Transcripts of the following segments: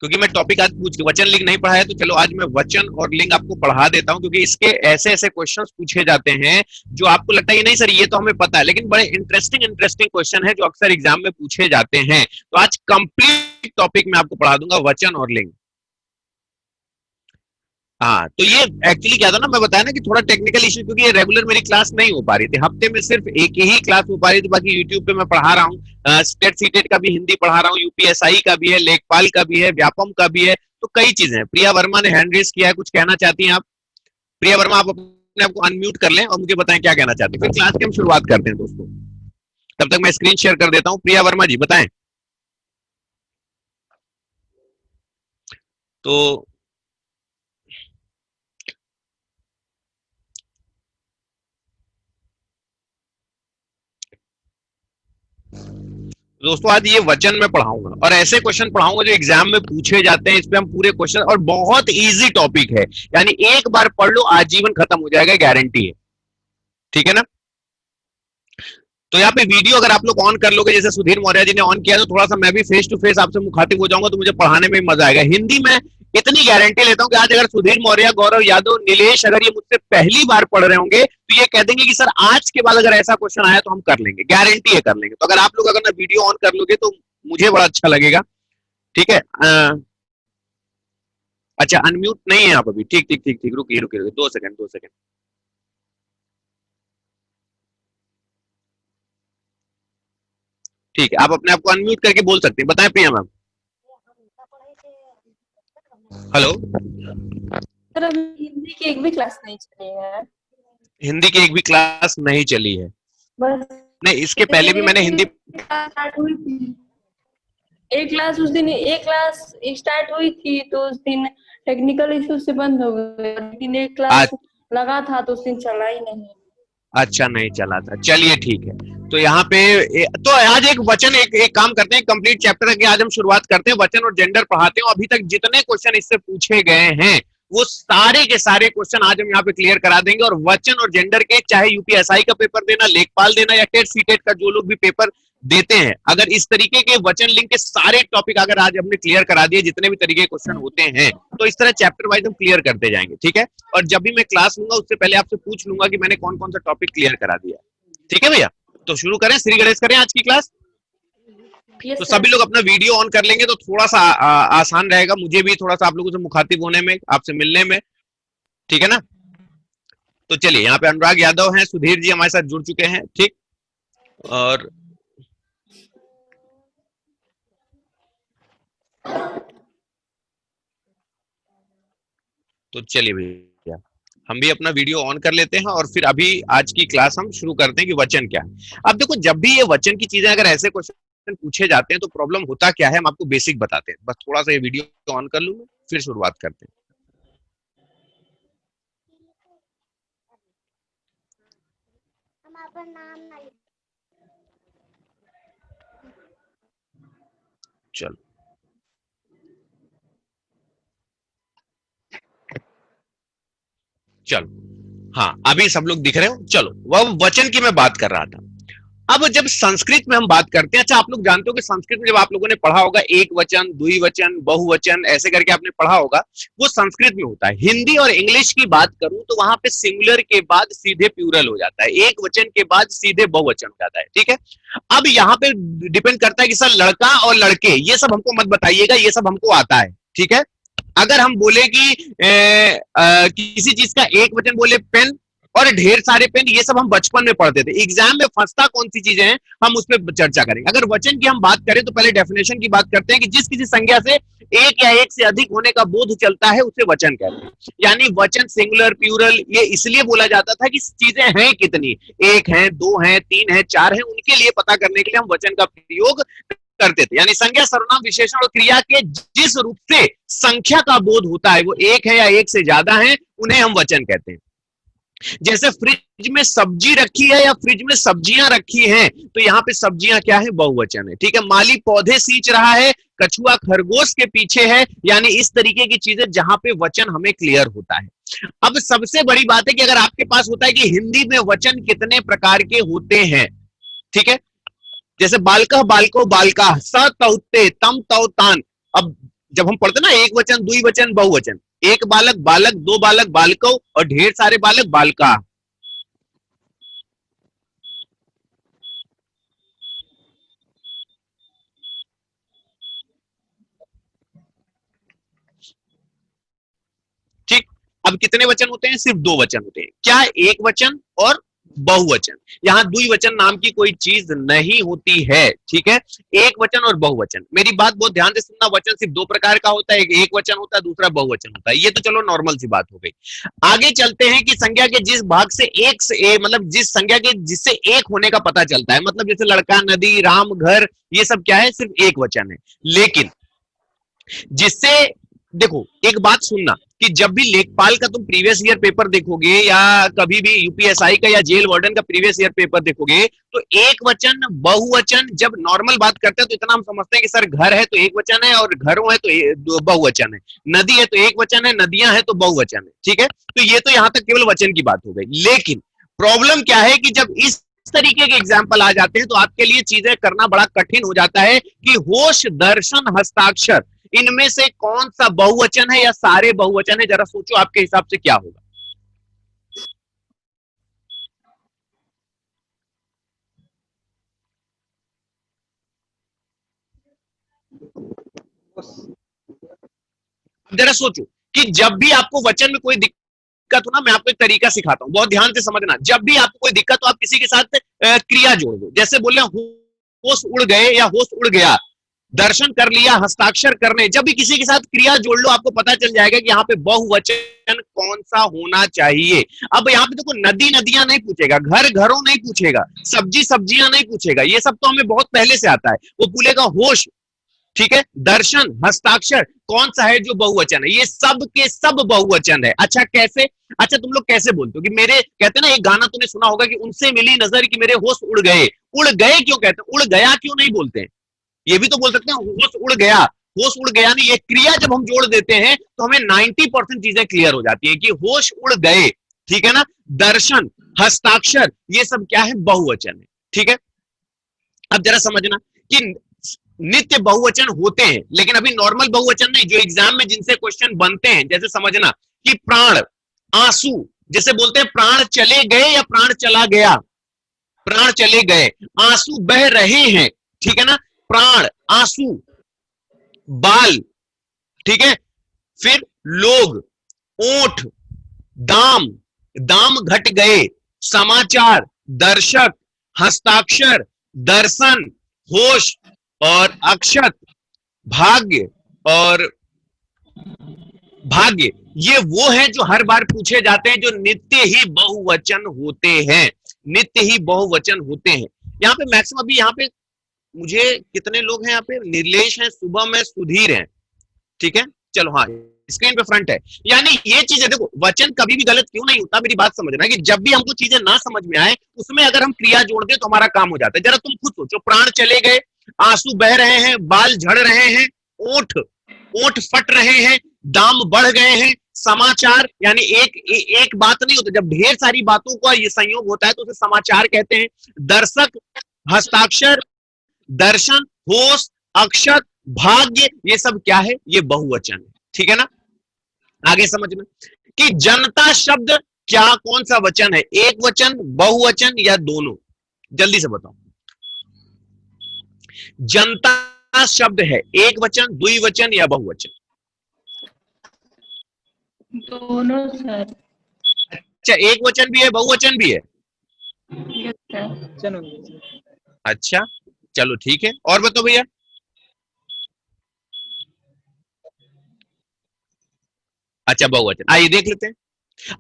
क्योंकि मैं टॉपिक आज वचन लिंग नहीं पढ़ाया, तो चलो आज मैं वचन और लिंग आपको पढ़ा देता हूं, क्योंकि इसके ऐसे ऐसे क्वेश्चंस पूछे जाते हैं जो आपको लगता है ये नहीं सर ये तो हमें पता है, लेकिन बड़े इंटरेस्टिंग इंटरेस्टिंग क्वेश्चन है जो अक्सर एग्जाम में पूछे जाते हैं। तो आज कंप्लीट टॉपिक मैं आपको पढ़ा दूंगा, वचन और लिंग। हाँ, तो ये एक्चुअली क्या था ना, मैं बताया ना कि थोड़ा टेक्निकल इशू, क्योंकि ये रेगुलर मेरी क्लास नहीं हो पा रही थी, हफ्ते में सिर्फ एक ही क्लास हो पा रही थी, बाकी यूट्यूब पे मैं पढ़ा रहा हूँ। स्टेट सीटेट का भी हिंदी पढ़ा रहा हूँ, यूपीएसआई का भी है, लेखपाल का भी है, व्यापम का भी है, तो कई चीजें हैं। प्रिया वर्मा ने हैंड रेस किया है, कुछ कहना चाहती हैं आप? प्रिया वर्मा, आप अपने आप को अनम्यूट कर लें और मुझे बताएं क्या कहना चाहते हैं, फिर क्लास की हम शुरुआत करते हैं दोस्तों। तब तक मैं स्क्रीन शेयर कर देता हूँ। प्रिया वर्मा जी बताएं। तो दोस्तों आज ये वचन में पढ़ाऊंगा और ऐसे क्वेश्चन पढ़ाऊंगा जो एग्जाम में पूछे जाते हैं, इस पे हम पूरे क्वेश्चन, और बहुत इजी टॉपिक है, यानी एक बार पढ़ लो आजीवन खत्म हो जाएगा, गारंटी है, ठीक है ना। तो यहाँ पे वीडियो अगर आप लोग ऑन कर लोगे, जैसे सुधीर मौर्य जी ने ऑन किया, तो थोड़ा सा मैं भी फेस टू फेस आपसे मुखातिब हो जाऊंगा, तो मुझे पढ़ाने में मजा आएगा। हिंदी में इतनी गारंटी लेता हूं कि आज अगर सुधीर मौर्य, गौरव यादव, नीलेश अगर ये मुझसे पहली बार पढ़ रहे होंगे तो ये कह देंगे कि सर आज के बाद अगर ऐसा क्वेश्चन आया तो हम कर लेंगे, गारंटी है कर लेंगे। तो अगर आप लोग अगर ना वीडियो ऑन कर लोगे तो मुझे बड़ा अच्छा लगेगा, ठीक है। अच्छा अनम्यूट नहीं है आप अभी, ठीक ठीक ठीक ठीक, रुकिए रुकिए रुकिए 2 सेकंड 2 सेकंड। ठीक है, आप अपने आप को अनम्यूट करके बोल सकते हैं, बताएं प्रिया मैम। हेलो। सर अभी हिंदी की एक भी क्लास नहीं चली है। हिंदी की एक भी क्लास नहीं चली है? बस नहीं, इसके पहले भी मैंने हिंदी क्लास स्टार्ट हुई थी, एक क्लास उस दिन एक क्लास स्टार्ट हुई थी तो उस दिन टेक्निकल इशू से बंद हो गई, लेकिन एक क्लास लगा था तो उस दिन चला ही नहीं। अच्छा नहीं चला था, चलिए ठीक है। तो यहाँ पे तो आज एक वचन एक काम करते हैं, कंप्लीट चैप्टर की आज हम शुरुआत करते हैं, वचन और जेंडर पढ़ाते हैं। अभी तक जितने क्वेश्चन इससे पूछे गए हैं वो सारे के सारे क्वेश्चन आज हम यहाँ पे क्लियर करा देंगे। और वचन और जेंडर के, चाहे यूपीएसआई का पेपर देना, लेखपाल देना या टेट सीटेट का जो लोग भी पेपर देते हैं, अगर इस तरीके के वचन लिंक के सारे टॉपिक अगर आज हमने क्लियर करा दिए, जितने भी तरीके के क्वेश्चन होते हैं, तो इस तरह चैप्टर वाइज हम क्लियर करते जाएंगे, ठीक है। और जब भी मैं क्लास लूंगा उससे पहले आपसे पूछ लूंगा कि मैंने कौन कौन सा टॉपिक क्लियर करा दिया, ठीक है भैया। तो शुरू करें, श्री गणेश करें आज की क्लास। तो सभी लोग अपना वीडियो ऑन कर लेंगे तो थोड़ा सा आसान रहेगा, मुझे भी थोड़ा सा आप लोगों से मुखातिब होने में, आपसे मिलने में, ठीक है ना। तो चलिए, यहाँ पे अनुराग यादव हैं, सुधीर जी हमारे साथ जुड़ चुके हैं, ठीक। और तो चलिए भैया, हम भी अपना वीडियो ऑन कर लेते हैं और फिर अभी आज की क्लास हम शुरू करते हैं कि वचन क्या है। अब देखो, जब भी ये वचन की चीजें अगर ऐसे क्वेश्चन पूछे जाते हैं तो प्रॉब्लम होता क्या है, हम आपको बेसिक बताते हैं। बस थोड़ा सा ये वीडियो ऑन कर लूं, फिर शुरुआत करते हैं। चलो, चलो, हाँ अभी सब लोग दिख रहे हो। चलो, वह वचन की मैं बात कर रहा था। अब जब संस्कृत में हम बात करते हैं, अच्छा आप लोग जानते हो कि संस्कृत में जब आप लोगों ने पढ़ा होगा एक वचन, द्विवचन, बहुवचन, ऐसे करके आपने पढ़ा होगा, वो संस्कृत में होता है। हिंदी और इंग्लिश की बात करूं तो वहां पे सिंगुलर के बाद सीधे प्लूरल हो जाता है, एक वचन के बाद सीधे बहुवचन हो जाता है, ठीक है। अब यहाँ पे डिपेंड करता है कि सर लड़का और लड़के ये सब हमको मत बताइएगा, ये सब हमको आता है, ठीक है। अगर हम बोले कि किसी चीज का एक वचन बोले पेन और ढेर सारे पेन, ये सब हम बचपन में पढ़ते थे। एग्जाम में फंसता कौन सी चीजें हैं, हम उस पर चर्चा करेंगे। अगर वचन की हम बात करें तो पहले डेफिनेशन की बात करते हैं कि जिस किसी संज्ञा से एक या एक से अधिक होने का बोध चलता है उसे वचन कहते हैं। यानी वचन सिंगुलर प्लूरल ये इसलिए बोला जाता था कि चीजें हैं कितनी, एक है, दो है, तीन है, चार है, उनके लिए पता करने के लिए हम वचन का प्रयोग करते थे। यानी संज्ञा, सर्वनाम, विशेषण और क्रिया के जिस रूप से संख्या का बोध होता है, वो एक है या एक से ज्यादा है, उन्हें हम वचन कहते हैं। जैसे फ्रिज में सब्जी रखी है या फ्रिज में सब्जियां रखी हैं, तो यहाँ पे सब्जियां क्या है, बहुवचन है, ठीक है। माली पौधे सींच रहा है, कछुआ खरगोश के पीछे है, यानी इस तरीके की चीजें जहां पे वचन हमें क्लियर होता है। अब सबसे बड़ी बात है कि अगर आपके पास होता है कि हिंदी में वचन कितने प्रकार के होते हैं, ठीक है। जैसे बालकः बालको बालका, स तौते, तम तौ तान। अब जब हम पढ़ते ना एक वचन, द्विवचन, बहुवचन, एक बालक बालक, दो बालक बालकों और ढेर सारे बालक बालिका। ठीक, अब कितने वचन होते हैं? सिर्फ दो वचन होते हैं। क्या? एक वचन और बहुवचन। यहां द्विवचन नाम की कोई चीज नहीं होती है, ठीक है। एक वचन और बहुवचन। मेरी बात बहुत ध्यान से सुनना, वचन सिर्फ दो प्रकार का होता है, एक वचन होता है, दूसरा बहुवचन होता है। ये तो चलो नॉर्मल सी बात हो गई। आगे चलते हैं कि संज्ञा के जिस भाग से एक से मतलब जिस संज्ञा के जिससे एक होने का पता चलता है, मतलब जैसे लड़का, नदी, राम, घर, ये सब क्या है? सिर्फ एक वचन है। लेकिन जिससे, देखो एक बात सुनना कि जब भी लेखपाल का तुम प्रीवियस ईयर पेपर देखोगे या कभी भी यूपीएसआई का या जेल वार्डन का प्रीवियस ईयर पेपर देखोगे, तो एक वचन, बहुवचन, जब नॉर्मल बात करते हैं तो इतना हम समझते हैं कि सर घर है तो एक वचन है और घरों है तो बहुवचन है, नदी है तो एक वचन है, नदियां है तो बहुवचन है, ठीक है। तो ये तो यहां तक केवल वचन की बात हो गई। लेकिन प्रॉब्लम क्या है कि जब इस तरीके के एग्जाम्पल आ जाते हैं तो आपके लिए चीजें करना बड़ा कठिन हो जाता है कि होश, दर्शन, हस्ताक्षर, इनमें से कौन सा बहुवचन है या सारे बहुवचन है? जरा सोचो आपके हिसाब से क्या होगा। जरा सोचो कि जब भी आपको वचन में कोई दिक्कत हो ना, मैं आपको एक तरीका सिखाता हूं, बहुत ध्यान से समझना। जब भी आपको कोई दिक्कत हो, आप किसी के साथ क्रिया जोड़ दो। जैसे बोले होश उड़ गए या होश उड़ गया, दर्शन कर लिया, हस्ताक्षर करने, जब भी किसी के साथ क्रिया जोड़ लो, आपको पता चल जाएगा कि यहाँ पे बहुवचन कौन सा होना चाहिए। अब यहाँ पे देखो, नदी नदियां नहीं पूछेगा, घर घरों नहीं पूछेगा, सब्जी सब्जियां नहीं पूछेगा, ये सब तो हमें बहुत पहले से आता है। वो पूछेगा होश, ठीक है, दर्शन, हस्ताक्षर, कौन सा है जो बहुवचन है? ये सब के सब बहुवचन है। अच्छा कैसे? अच्छा तुम लोग कैसे बोलते हो कि मेरे, कहते हैं ना एक गाना तुमने सुना होगा कि उनसे मिली नजर कि मेरे होश उड़ गए। उड़ गए क्यों कहते हैं? उड़ गया क्यों नहीं बोलते हैं? ये भी तो बोल सकते हैं होश उड़ गया। होश उड़ गया नहीं, ये क्रिया जब हम जोड़ देते हैं तो हमें 90% चीजें क्लियर हो जाती है कि होश उड़ गए, ठीक है ना। दर्शन, हस्ताक्षर, ये सब क्या है? बहुवचन है, ठीक है। अब जरा समझना कि नित्य बहुवचन होते हैं, लेकिन अभी नॉर्मल बहुवचन नहीं, जो एग्जाम में जिनसे क्वेश्चन बनते हैं। जैसे समझना कि प्राण, आंसू, जैसे बोलते हैं प्राण चले गए या प्राण चला गया, प्राण चले गए, आंसू बह रहे हैं, ठीक है ना। प्राण, आंसू, बाल, ठीक है। फिर लोग, ओठ, दाम, दाम घट गए, समाचार, दर्शक, हस्ताक्षर, दर्शन, होश और अक्षत, भाग्य और भाग्य, ये वो है जो हर बार पूछे जाते हैं, जो नित्य ही बहुवचन होते हैं, नित्य ही बहुवचन होते हैं। यहाँ पे मैक्सिमम, अभी यहाँ पे मुझे कितने लोग हैं यहाँ पे? नीलेश हैं, शुभम है, सुधीर है, ठीक है। चलो हाँ, स्क्रीन पे फ्रंट है। यानी ये चीजें देखो, वचन कभी भी गलत क्यों नहीं होता, मेरी बात समझना कि जब भी हमको चीजें ना समझ में आए, उसमें अगर हम क्रिया जोड़ दे तो हमारा काम हो जाता है। जरा तुम खुद सोचो, प्राण चले गए, आंसू बह रहे हैं, बाल झड़ रहे हैं, ओठ ओठ फट रहे हैं, दाम बढ़ गए हैं, समाचार, यानी एक बात नहीं होता, जब ढेर सारी बातों का ये संयोग होता है तो उसे समाचार कहते हैं। दर्शक, हस्ताक्षर, दर्शन, होश, अक्षत, भाग्य, ये सब क्या है? ये बहुवचन है, ठीक है ना। आगे समझना कि जनता शब्द क्या, कौन सा वचन है? एक वचन, बहुवचन या दोनों? जल्दी से बताओ। जनता शब्द है एक वचन, द्विवचन या बहुवचन? दोनों सर। अच्छा, एक वचन भी है, बहुवचन भी है? Yes sir. अच्छा चलो ठीक है, और बताओ भैया। अच्छा बहुवचन, आइए देख लेते हैं।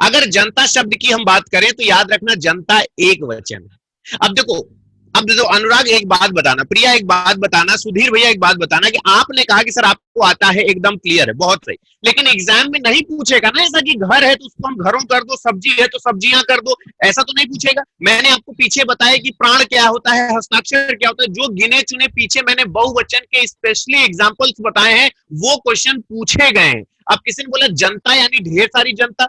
अगर जनता शब्द की हम बात करें तो याद रखना जनता एक वचन है। अब देखो अनुराग एक बात बताना, प्रिया एक बात बताना, सुधीर भैया एक बात बताना कि आपने कहा कि सर आपको आता है, एकदम क्लियर है, बहुत सही, लेकिन एग्जाम में नहीं पूछेगा ना ऐसा कि घर है तो उसको हम घरों कर दो, सब्जी है तो सब्जियां कर दो, ऐसा तो नहीं पूछेगा। मैंने आपको पीछे बताया कि प्राण क्या होता है, हस्ताक्षर क्या होता है, जो गिने चुने पीछे मैंने बहुवचन के स्पेशली एग्जाम्पल्स बताए हैं, वो क्वेश्चन पूछे गए हैं। अब किसी ने बोला जनता यानी ढेर सारी जनता,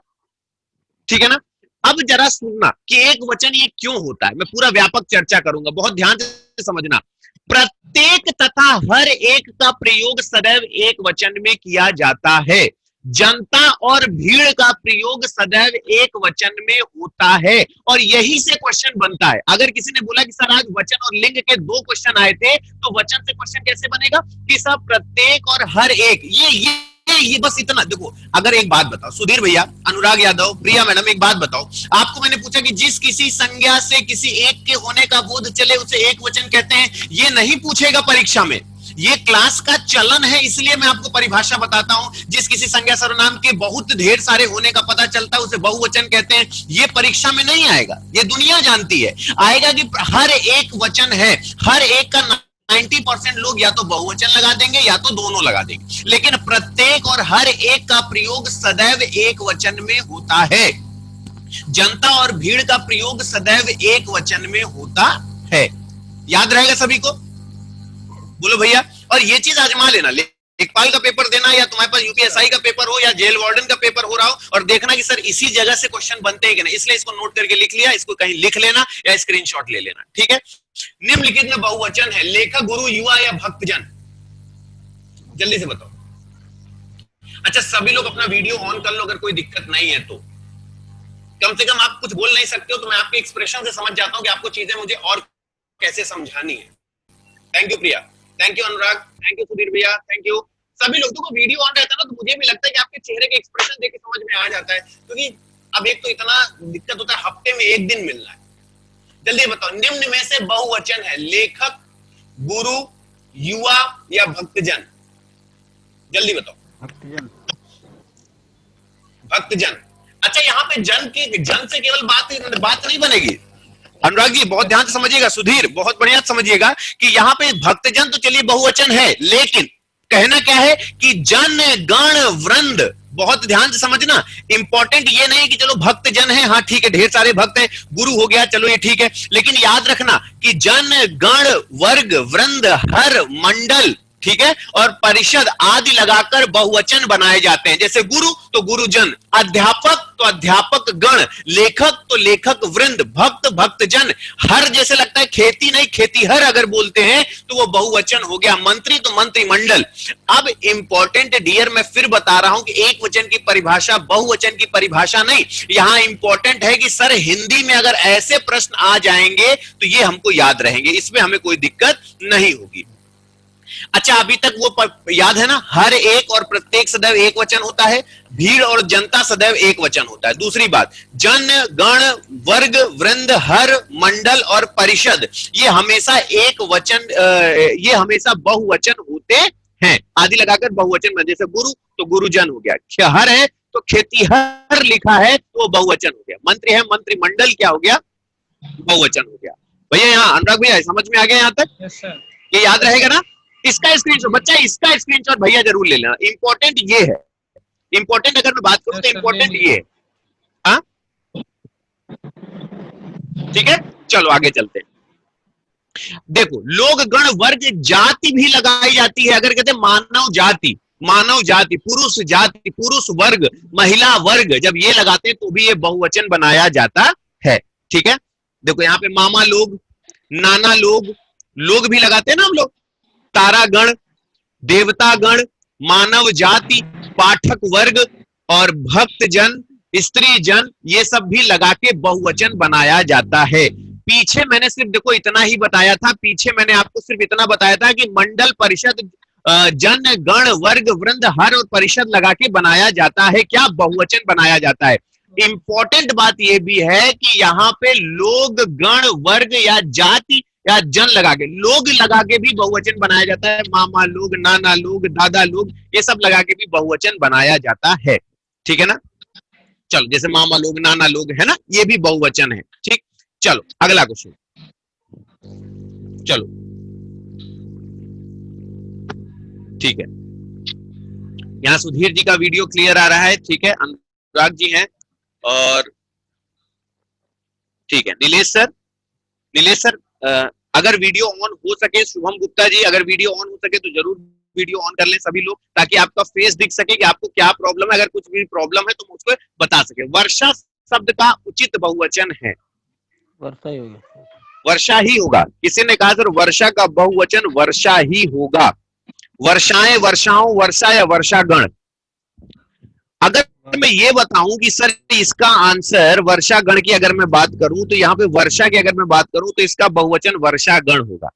ठीक है ना। अब जरा सुनना कि एक वचन ये क्यों होता है, मैं पूरा व्यापक चर्चा करूंगा, बहुत ध्यान से समझना। प्रत्येक तथा हर एक का प्रयोग सदैव एक वचन में किया जाता है। जनता और भीड़ का प्रयोग सदैव एक वचन में होता है। और यही से क्वेश्चन बनता है। अगर किसी ने बोला कि सर आज वचन और लिंग के 2 क्वेश्चन आए थे, तो वचन से क्वेश्चन कैसे बनेगा कि सब प्रत्येक और हर एक, ये बस इतना। देखो, अगर एक बात बताओ सुधीर भैया, अनुराग यादव, प्रिया मैडम, एक बात बताओ, आपको मैंने पूछा कि जिस किसी संज्ञा से किसी एक के होने का बोध चले उसे एक वचन कहते हैं, ये नहीं पूछेगा परीक्षा में, ये क्लास का चलन है, इसलिए मैं आपको परिभाषा बताता हूं। जिस किसी संज्ञा सर्वनाम के बहुत ढेर सारे होने का पता चलता है उसे बहुवचन कहते हैं। ये परीक्षा में नहीं आएगा, ये दुनिया जानती है। आएगा कि हर एक वचन है, हर एक का 90% लोग या तो बहुवचन लगा देंगे या तो दोनों लगा देंगे, लेकिन प्रत्येक और हर एक का प्रयोग सदैव एक वचन में होता है। जनता और भीड़ का प्रयोग सदैव एक वचन में होता है। याद रहेगा सभी को? बोलो भैया। और ये चीज आजमा लेना, लेखपाल का पेपर देना या तुम्हारे पास यूपीएसआई का पेपर हो या जेल वार्डन का पेपर हो रहा हो, और देखना कि सर इसी जगह से क्वेश्चन बनते हैं कि नहीं। इसलिए इसको नोट करके लिख लिया, इसको कहीं लिख लेना या स्क्रीनशॉट ले लेना, ठीक है। निम्नलिखित में बहुवचन है लेखक, गुरु, युवा या भक्तजन? जल्दी से बताओ। अच्छा, सभी लोग अपना वीडियो ऑन कर लो, अगर कोई दिक्कत नहीं है तो। कम से कम आप कुछ बोल नहीं सकते हो तो मैं आपके एक्सप्रेशन से समझ जाता हूं कि आपको चीजें मुझे और कैसे समझानी है। Thank you Priya, thank you Anurag, thank you Sudhir भैया, थैंक यू। सभी लोग को वीडियो ऑन रहता है ना, तो मुझे भी लगता है कि आपके चेहरे के एक्सप्रेशन देख के समझ में आ जाता है, क्योंकि अब एक तो इतना दिक्कत होता है, हफ्ते में 1 दिन मिलना है। जल्दी बताओ, निम्न में से बहुवचन है लेखक, गुरु, युवा या भक्तजन? जल्दी बताओ। भक्तजन। भक्तजन। अच्छा, यहाँ पे जन से केवल बात नहीं बनेगी। अनुराग जी बहुत ध्यान से समझिएगा, सुधीर बहुत बढ़िया समझिएगा कि यहाँ पे भक्तजन तो चलिए बहुवचन है, लेकिन कहना क्या है कि जन, गण, वृंद, बहुत ध्यान से समझना। इंपॉर्टेंट ये नहीं कि चलो भक्तजन है, हाँ ठीक है, ढेर सारे भक्त हैं, गुरु हो गया, चलो ये ठीक है, लेकिन याद रखना कि जन, गण, वर्ग, वृंद, हर, मंडल, ठीक है, और परिषद आदि लगाकर बहुवचन बनाए जाते हैं। जैसे गुरु तो गुरुजन, अध्यापक तो अध्यापक गण, लेखक तो लेखक वृंद, भक्त भक्तजन, हर जैसे लगता है खेती नहीं खेती हर अगर बोलते हैं तो वो बहुवचन हो गया, मंत्री तो मंत्रिमंडल। अब इंपॉर्टेंट डियर, मैं फिर बता रहा हूं कि एक वचन की परिभाषा बहुवचन की परिभाषा नहीं। यहां इंपॉर्टेंट है कि सर हिंदी में अगर ऐसे प्रश्न आ जाएंगे तो ये हमको याद रहेंगे, इसमें हमें कोई दिक्कत नहीं होगी। अच्छा, अभी तक वो याद है ना, हर एक और प्रत्येक सदैव एक वचन होता है, भीड़ और जनता सदैव एक वचन होता है। दूसरी बात, जन, गण, वर्ग, वृंद, हर, मंडल और परिषद ये हमेशा एक वचन, ये हमेशा बहुवचन होते हैं, आदि लगाकर बहुवचन में। जैसे गुरु तो गुरुजन हो गया, हर है तो खेतीहर लिखा है तो बहुवचन हो गया, मंत्री है मंत्रिमंडल क्या हो गया, बहुवचन हो गया। भैया यहाँ अनुराग भैया समझ में आ गया यहाँ तक? Yes sir. ये याद रहेगा ना? इसका स्क्रीनशॉट बच्चा, इसका स्क्रीनशॉट भैया जरूर ले लेना। इंपॉर्टेंट ये है, इंपॉर्टेंट अगर मैं बात करूं तो इंपॉर्टेंट ये है। हाँ ठीक है, चलो आगे चलते हैं। देखो, लोग, गण, वर्ग, जाति भी लगाई जाती है। अगर कहते मानव जाति, मानव जाति, पुरुष जाति, पुरुष वर्ग, महिला वर्ग, जब ये लगाते हैं तो भी ये बहुवचन बनाया जाता है। ठीक है, देखो यहाँ पे मामा लोग, नाना लोग, लोग भी लगाते हैं ना हम लोग, तारागण, देवतागण, मानव जाति, पाठक वर्ग और भक्त जन, स्त्री जन, ये सब भी लगा के बहुवचन बनाया जाता है। पीछे मैंने सिर्फ देखो इतना ही बताया था, पीछे मैंने आपको सिर्फ इतना बताया था कि मंडल, परिषद, जन, गण, वर्ग, वृंद, हर और परिषद लगा के बनाया जाता है। क्या बहुवचन बनाया जाता है। इंपॉर्टेंट बात यह भी है कि यहाँ पे लोग, गण, वर्ग या जाति या जन लगा के, लोग लगा के भी बहुवचन बनाया जाता है। मामा लोग, नाना लोग, दादा लोग, ये सब लगा के भी बहुवचन बनाया जाता है। ठीक है ना? चलो, जैसे मामा लोग, नाना लोग है ना, ये भी बहुवचन है। ठीक, चलो अगला क्वेश्चन। चलो ठीक है, यहाँ सुधीर जी का वीडियो क्लियर आ रहा है। ठीक है, अनुराग जी हैं और ठीक है, नीलेश सर अगर वीडियो ऑन हो सके, शुभम गुप्ता जी अगर वीडियो ऑन हो सके तो जरूर वीडियो ऑन कर लें सभी लोग, ताकि आपका फेस दिख सके कि आपको क्या प्रॉब्लम है। अगर कुछ भी प्रॉब्लम है तो मुझको बता सके। वर्षा शब्द का उचित बहुवचन है। वर्षा ही हो गया। वर्षा ही होगा। किसी ने कहा सर वर्षा का बहुवचन वर्षा ही होगा, वर्षाएं, वर्षाओं, वर्षा या वर्षागण। अगर मैं ये बताऊं कि सर इसका आंसर वर्षागण की अगर मैं बात करूं तो यहाँ पे वर्षा की अगर मैं बात करूं तो इसका बहुवचन वर्षागण होगा।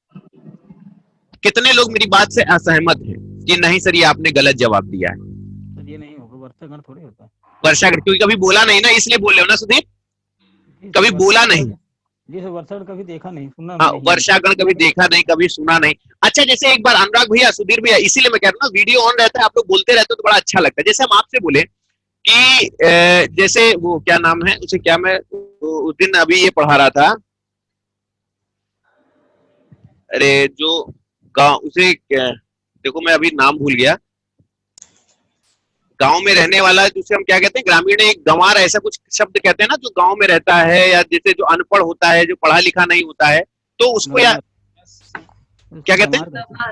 कितने लोग मेरी बात से असहमत हैं कि नहीं सर ये आपने गलत जवाब दिया है? सर ये नहीं होगा, वर्षागण थोड़ी होता है। वर्षागण क्योंकि कभी बोला नहीं ना, इसलिए बोल रहे हो ना सुधीर, कभी बोला नहीं। जी सर, वर्षागण कभी देखा नहीं, सुना हाँ, नहीं। वर्षागण कभी देखा नहीं, कभी सुना नहीं। अच्छा, जैसे एक बार अनुराग भैया, सुधीर भैया, इसीलिए मैं कह रहा हूँ ना, वीडियो ऑन रहता है, आप लोग बोलते रहते हो तो बड़ा अच्छा लगता है। जैसे हम आपसे बोले कि जैसे वो क्या नाम है उसे, क्या मैं उस दिन अभी ये पढ़ा रहा था, अरे जो गांव उसे देखो मैं अभी नाम भूल गया, गांव में रहने वाला जिसे हम क्या कहते हैं, ग्रामीण, एक गंवार, ऐसा कुछ शब्द कहते हैं ना, जो गांव में रहता है, या जैसे जो अनपढ़ होता है, जो पढ़ा लिखा नहीं होता है, तो उसको या क्या कहते हैं,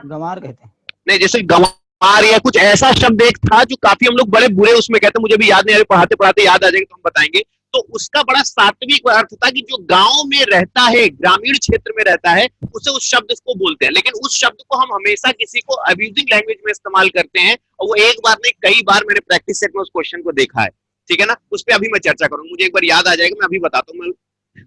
गंवार कहते हैं। नहीं, जैसे गंवार या कुछ ऐसा शब्द एक था जो काफी हम लोग बड़े बुरे उसमें कहते हैं, मुझे भी याद नहीं आ रहा, पढ़ाते पढ़ाते याद आ जाएगा तो हम बताएंगे। तो उसका बड़ा सात्विक अर्थ था कि जो गांव में रहता है, ग्रामीण क्षेत्र में रहता है, उसे उस शब्द को बोलते हैं। लेकिन उस शब्द को हम हमेशा किसी को अब्यूजिंग लैंग्वेज में इस्तेमाल करते हैं, और वो एक बार नहीं कई बार मैंने प्रैक्टिस सेट में उस क्वेश्चन को देखा है। ठीक है ना, उस पर अभी मैं चर्चा करूंगा, मुझे एक बार याद आ जाएगा, मैं अभी बताता हूँ।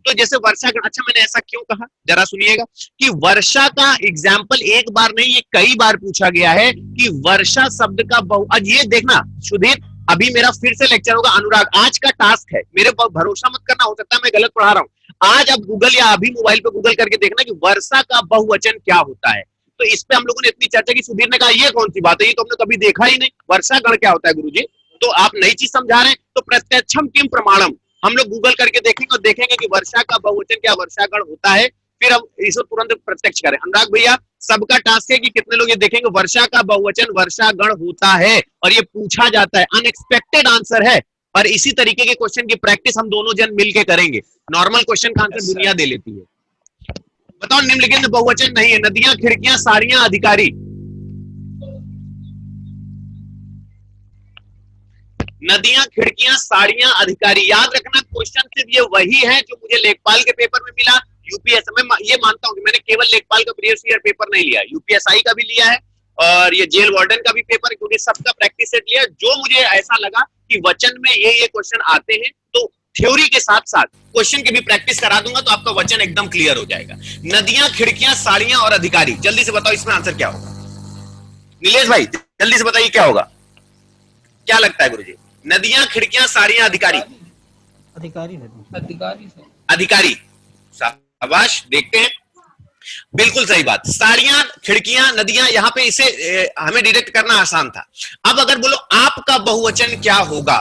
तो जैसे वर्षा, अच्छा मैंने ऐसा क्यों कहा जरा सुनिएगा, कि वर्षा का एग्जाम्पल एक बार नहीं ये कई बार पूछा गया है कि वर्षा शब्द का आज ये देखना सुधीर, अभी मेरा फिर से लेक्चर होगा, अनुराग आज का टास्क है, मेरे पर भरोसा मत करना, हो सकता है मैं गलत पढ़ा रहा हूं। आज आप गूगल या अभी मोबाइल पे गूगल करके देखना कि वर्षा का बहुवचन क्या होता है। तो इस पे हम लोगों ने इतनी चर्चा की, सुधीर ने कहा ये कौन सी बात है, ये तो हमने कभी देखा ही नहीं, वर्षा गण क्या होता है गुरुजी? तो आप नई चीज समझा रहे हैं। तो प्रत्यक्षम किम प्रमाणम, हम लोग गूगल करके देखेंगे और देखेंगे कि वर्षा का बहुवचन क्या वर्षागण होता है, फिर हम इसको तुरंत प्रत्यक्ष करें। अनुराग भैया सबका टास्क है कि कितने लोग ये देखेंगे वर्षा का बहुवचन वर्षागण होता है, और ये पूछा जाता है, अनएक्सपेक्टेड आंसर है। और इसी तरीके के क्वेश्चन की प्रैक्टिस हम दोनों जन मिलके करेंगे। नॉर्मल क्वेश्चन का आंसर दुनिया दे लेती है। बताओ, निम्नलिखित में बहुवचन नहीं है, नदियां, खिड़कियां, साड़ियां, अधिकारी। नदियां, खिड़कियां, साड़ियां, अधिकारी। याद रखना क्वेश्चन सिर्फ ये वही है जो मुझे लेखपाल के पेपर में मिला, यूपीएससी में। ये मानता हूं कि मैंने केवल लेखपाल का प्रीवियस ईयर पेपर नहीं लिया, यूपीएसआई का भी लिया है और ये जेल वार्डन का भी पेपर, क्योंकि सबका प्रैक्टिस सेट लिया। जो मुझे ऐसा लगा कि वचन में ये क्वेश्चन आते हैं, तो थ्योरी के साथ साथ क्वेश्चन की भी प्रैक्टिस करा दूंगा, तो आपका वचन एकदम क्लियर हो जाएगा। नदियां, खिड़कियां, साड़ियां और अधिकारी। जल्दी से बताओ इसमें आंसर क्या होगा? नीलेश भाई जल्दी से बताइए क्या होगा, क्या लगता है गुरुजी? नदियां, खिड़कियां, साड़ियां, अधिकारी। अधिकारी अधिकारी, शाबाश, देखते हैं, बिल्कुल सही बात। साड़ियां, खिड़कियां, नदियां, यहां पे इसे हमें डिटेक्ट करना आसान था। अब अगर बोलो आपका बहुवचन क्या होगा,